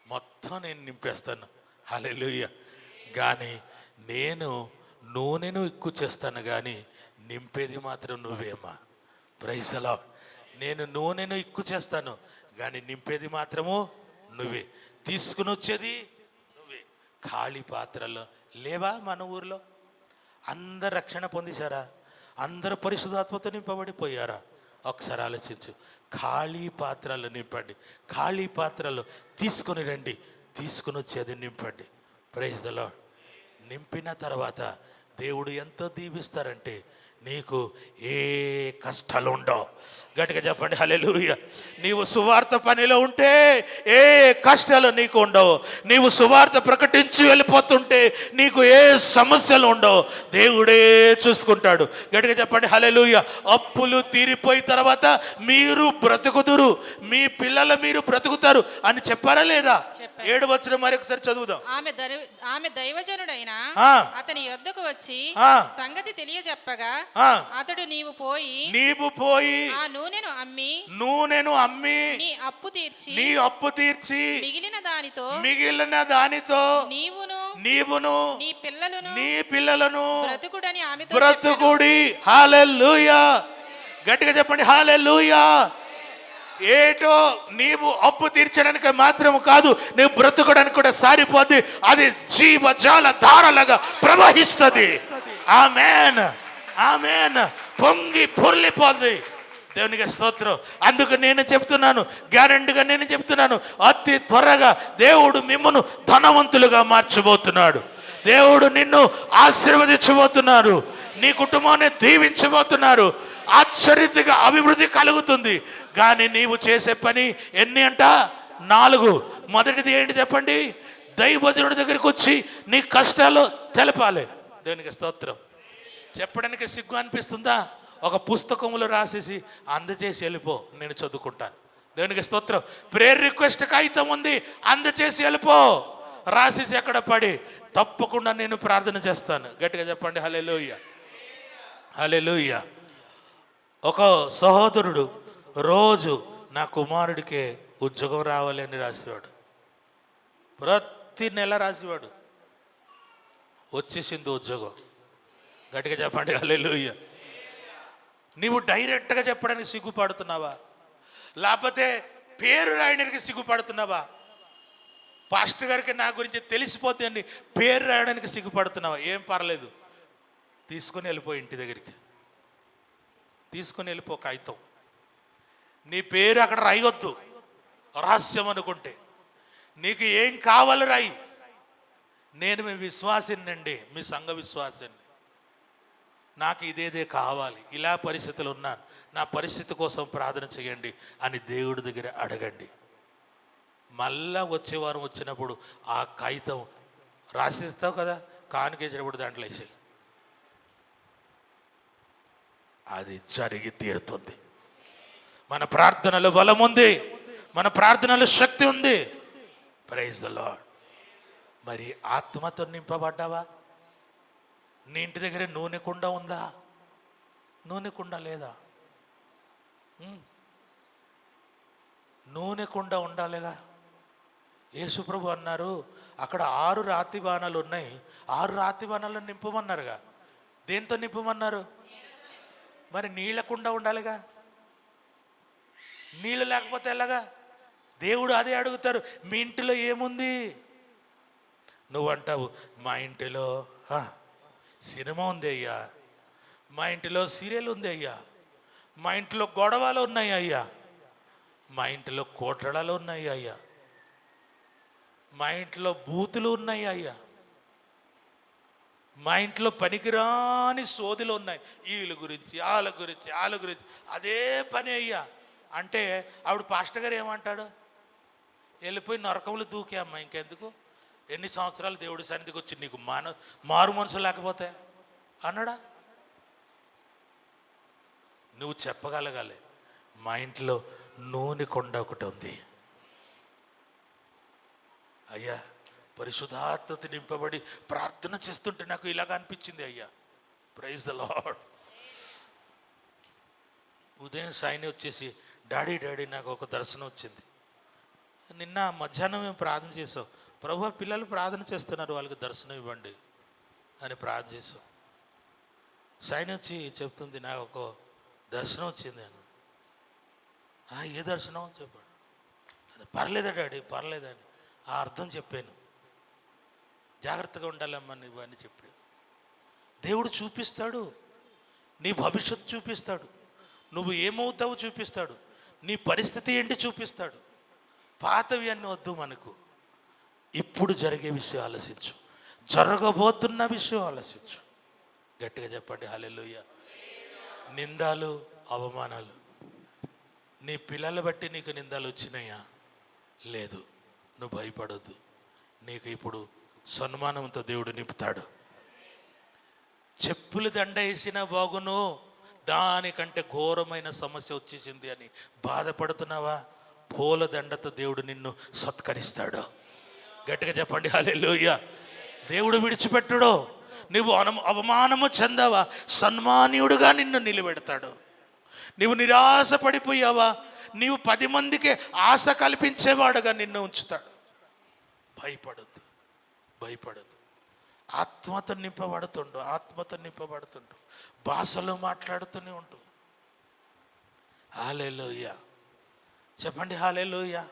మొత్తం నేను నింపేస్తాను. హల్లెలూయా. కానీ నేను నూనెను ఎక్కువ చేస్తాను, కానీ నింపేది మాత్రం నువ్వేమా. Praise the lord. నేను నూనెను ఎక్కువ చేస్తాను, కానీ నింపేది మాత్రము నువ్వే, తీసుకుని వచ్చేది నువ్వే. ఖాళీ పాత్రలో లేవా? మన ఊర్లో అందరు రక్షణ పొందేశారా? అందరూ పరిశుద్ధాత్మతో నింపబడిపోయారా? ఒకసారి ఆలోచించు. ఖాళీ పాత్రలు నింపండి. ఖాళీ పాత్రలు తీసుకొని రండి, తీసుకుని వచ్చేది నింపండి. Praise the lord. నింపిన తర్వాత దేవుడు ఎంతో దీవిస్తారంటే నీకు ఏ కష్టాలు ఉండవు. గట్టిగా చెప్పండి హల్లెలూయా. నీవు సువార్త పనిలో ఉంటే ఏ కష్టాలు నీకు ఉండవు. నీవు సువార్త ప్రకటించి వెళ్ళిపోతుంటే నీకు ఏ సమస్యలు ఉండవు. దేవుడే చూసుకుంటాడు. గట్టిగా చెప్పండి హల్లెలూయా. అప్పులు తీరిపోయిన తర్వాత మీరు బ్రతుకుదురు, మీ పిల్లలు మీరు బ్రతుకుతారు అని చెప్పారా లేదా? 7వ వచనం మరొకసారి చదువుదాం. ఆమె దైవజనుడైన అతని యొద్దకు వచ్చి సంగతి తెలియజెప్పగా అతడు నీవు పోయి ఆ నూనెను అమ్మి నీ అప్పు తీర్చి మిగిలిన దానితో నీవును నీ పిల్లలను బ్రతుకుడి. హల్లెలూయా. గట్టిగా చెప్పండి హల్లెలూయా. ఏటో నీవు అప్పు తీర్చడానికి మాత్రం కాదు, నీవు బ్రతుకడానికి కూడా సారిపోద్ది. అది జీవజాల ధారలుగా ప్రవహిస్తుంది. ఆమేన్, ఆమేన్. పొంగి పొర్లిపోద్ది. దేవునికి స్తోత్రం. అందుకు నేను చెప్తున్నాను, గ్యారెంటీగా నేను చెప్తున్నాను, అతి త్వరగా దేవుడు మిమ్మల్ని ధనవంతులుగా మార్చబోతున్నాడు. దేవుడు నిన్ను ఆశీర్వదించబోతున్నారు. నీ కుటుంబాన్ని దీవించబోతున్నారు. ఆశ్చర్యతగా అభివృద్ధి కలుగుతుంది. కానీ నీవు చేసే పని ఎన్ని అంట? 4. మొదటిది ఏంటి చెప్పండి? దైవజనుడి దగ్గరికి వచ్చి నీ కష్టాలు తెలపాలి. దేవునికి స్తోత్రం. చెప్పడానికి సిగ్గు అనిపిస్తుందా? ఒక పుస్తకంలో రాసేసి అందచేసి వెళ్ళిపో, నేను చదువుకుంటాను. దేవునికి స్తోత్రం. ప్రేయర్ రిక్వెస్ట్ కాగితం ఉంది, అందచేసి వెళ్ళిపో. రాసేసి ఎక్కడ పడి, తప్పకుండా నేను ప్రార్థన చేస్తాను. గట్టిగా చెప్పండి హల్లెలూయా, హల్లెలూయా. ఒక సహోదరుడు రోజు నా కుమారుడికే ఉద్యోగం రావాలి అని రాసేవాడు. ప్రతి నెల రాసేవాడు. వచ్చేసింది ఉద్యోగం. గట్టిగా చెప్పండి హల్లెలూయా. నీవు డైరెక్ట్గా చెప్పడానికి సిగ్గుపడుతున్నావా? లేకపోతే పేరు రాయడానికి సిగ్గుపడుతున్నావా? పాస్టర్ గారికి నా గురించి తెలిసిపోతే అని పేరు రాయడానికి సిగ్గుపడుతున్నావా? ఏం పర్లేదు, తీసుకొని వెళ్ళిపో ఇంటి దగ్గరికి. తీసుకొని వెళ్ళిపో కాగితం. నీ పేరు అక్కడ రాయొద్దు, రహస్యం అనుకుంటే. నీకు ఏం కావాలి రాయి. నేను మీ విశ్వాసినండి, మీ సంఘ విశ్వాసిని, నాకు ఇదేదే కావాలి, ఇలా పరిస్థితులు ఉన్నాను, నా పరిస్థితి కోసం ప్రార్థన చేయండి అని దేవుడి దగ్గర అడగండి. మళ్ళా వచ్చే వారం వచ్చినప్పుడు ఆ కాగితం రాసిస్తావు కదా, కానుకేసినప్పుడు దాంట్లో వేసేయి. అది జరిగి తీరుతుంది. మన ప్రార్థనలో బలం ఉంది, మన ప్రార్థనలో శక్తి ఉంది. Praise the lord. మరి ఆత్మతో నింపబడ్డావా? నీ ఇంటి దగ్గర నూనె కుండ ఉందా? నూనె కుండ లేదా? నూనె కుండ ఉండాలిగా. యేసుప్రభు అన్నారు, అక్కడ 6 రాతి బాణాలు ఉన్నాయి, 6 రాతి బాణాలను నింపమన్నారుగా. దేంతో నింపమన్నారు? మరి నీళ్ళకుండా ఉండాలిగా, నీళ్ళు లేకపోతే ఎలాగా? దేవుడు అదే అడుగుతారు, మీ ఇంటిలో ఏముంది? నువ్వు అంటావు, మా ఇంటిలో సినిమా ఉంది అయ్యా, మా ఇంటిలో సీరియల్ ఉంది అయ్యా, మా ఇంట్లో గొడవలు ఉన్నాయి అయ్యా, మా ఇంటిలో కోటడలు ఉన్నాయి అయ్యా, మా ఇంట్లో బూతులు ఉన్నాయి అయ్యా, మా ఇంట్లో పనికిరాని సోదులు ఉన్నాయి, వీళ్ళ గురించి వాళ్ళ గురించి అదే పని అయ్యా అంటే ఆవిడ పాస్టర్ గారు ఏమంటాడు? వెళ్ళిపోయి నరకములు దూకే అమ్మ, ఇంకెందుకు, ఎన్ని సంవత్సరాలు దేవుడి సన్నిధికి వచ్చి నీకు మారు మనసు లేకపోతే అన్నాడా? నువ్వు చెప్పగలగాలి, మా ఇంట్లో నూనె కొండ ఒకటి ఉంది అయ్యా, పరిశుద్ధాత్మతో నింపబడి ప్రార్థన చేస్తుంటే నాకు ఇలాగ అనిపించింది అయ్యా. Praise the lord. ఉదయం సాయిని వచ్చేసి, డాడీ నాకు ఒక దర్శనం వచ్చింది. నిన్న మధ్యాహ్నం మేము ప్రార్థన చేసాం, ప్రభు పిల్లలు ప్రార్థన చేస్తున్నారు, వాళ్ళకి దర్శనం ఇవ్వండి అని ప్రార్థన చేసాం. సాయిని వచ్చి చెప్తుంది, నాకు ఒక దర్శనం వచ్చింది అని. ఏ దర్శనం చెప్పాడు. పర్లేదా డాడీ, పర్లేదండి, ఆ అర్థం చెప్పాను, జాగ్రత్తగా ఉండాలమ్మా నువ్వు అని చెప్పాడు. దేవుడు చూపిస్తాడు, నీ భవిష్యత్తు చూపిస్తాడు, నువ్వు ఏమవుతావో చూపిస్తాడు, నీ పరిస్థితి ఏంటి చూపిస్తాడు. పాతవి అన్నీ వద్దు మనకు, ఇప్పుడు జరిగే విషయం ఆలోచించు, జరగబోతున్న విషయం ఆలోచించు. గట్టిగా చెప్పండి హల్లెలూయా. నిందాలు అవమానాలు, నీ పిల్లలు బట్టి నీకు నిందాలు వచ్చినాయా? లేదు, నువ్వు భయపడొద్దు, నీకు ఇప్పుడు సన్మానంతో దేవుడు నింపుతాడు. చెప్పులు దండ వేసినా బాగును, దానికంటే ఘోరమైన సమస్య వచ్చేసింది అని బాధపడుతున్నావా? పూల దండతో దేవుడు నిన్ను సత్కరిస్తాడు. గట్టిగా చెప్పండి హల్లెలూయా. దేవుడు విడిచిపెట్టడు. నువ్వు అవమానము చెందావా, సన్మానీయుడుగా నిన్ను నిలబెడతాడు. నువ్వు నిరాశ పడిపోయావా, నీవు 10 మందికి ఆశ కల్పించేవాడుగా నిన్ను ఉంచుతాడు. భయపడద్దు, భయపడద్దు. ఆత్మతో నింపబడుతుండు, భాషలో మాట్లాడుతూనే ఉంటూ. హల్లెలూయా చెప్పండి హల్లెలూయా.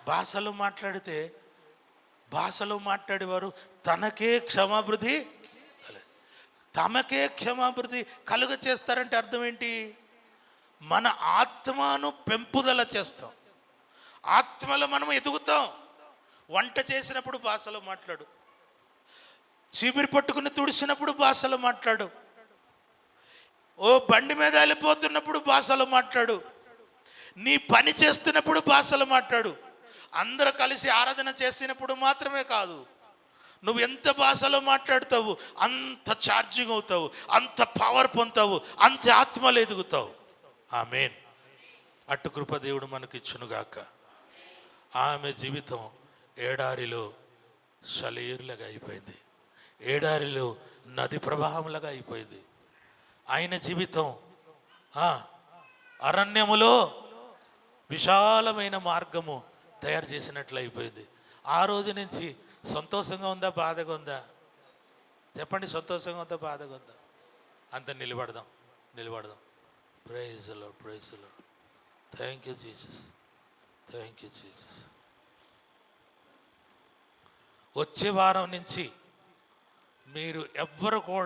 భాషలో మాట్లాడేవారు తమకే క్షమాభివృద్ధి కలుగ చేస్తారంటే అర్థం ఏంటి? మన ఆత్మను పెంపుదల చేస్తాం, ఆత్మలో మనం ఎదుగుతాం. వంట చేసినప్పుడు భాషలో మాట్లాడు, చీపిరి పట్టుకుని తుడిసినప్పుడు భాషలో మాట్లాడు, ఓ బండి మీద వెళ్ళిపోతున్నప్పుడు భాషలో మాట్లాడు, నీ పని చేస్తున్నప్పుడు భాషలో మాట్లాడు. అందరూ కలిసి ఆరాధన చేసినప్పుడు మాత్రమే కాదు, నువ్వు ఎంత భాషలో మాట్లాడతావు అంత ఛార్జింగ్ అవుతావు, అంత పవర్ పొందుతావు, అంత ఆత్మలో ఎదుగుతావు. ఆమేన్. అటు కృప దేవుడు మనకిచ్చునుగాక. ఆమె జీవితం ఏడారిలో సెలయేరులాగా అయిపోయింది, ఏడారిలో నది ప్రవాహంలాగా అయిపోయింది. ఆయన జీవితం అరణ్యములో విశాలమైన మార్గము తయారు చేసినట్లు అయిపోయింది. ఆ రోజు నుంచి సంతోషంగా ఉందా, బాధగా ఉందా? చెప్పండి, సంతోషంగా ఉందా, బాధగా ఉందా? అంత నిలబడదాం. Praise the lord. Thank you Jesus. వచ్చే వారం నుంచి మీరు ఎవ్వరు కూడా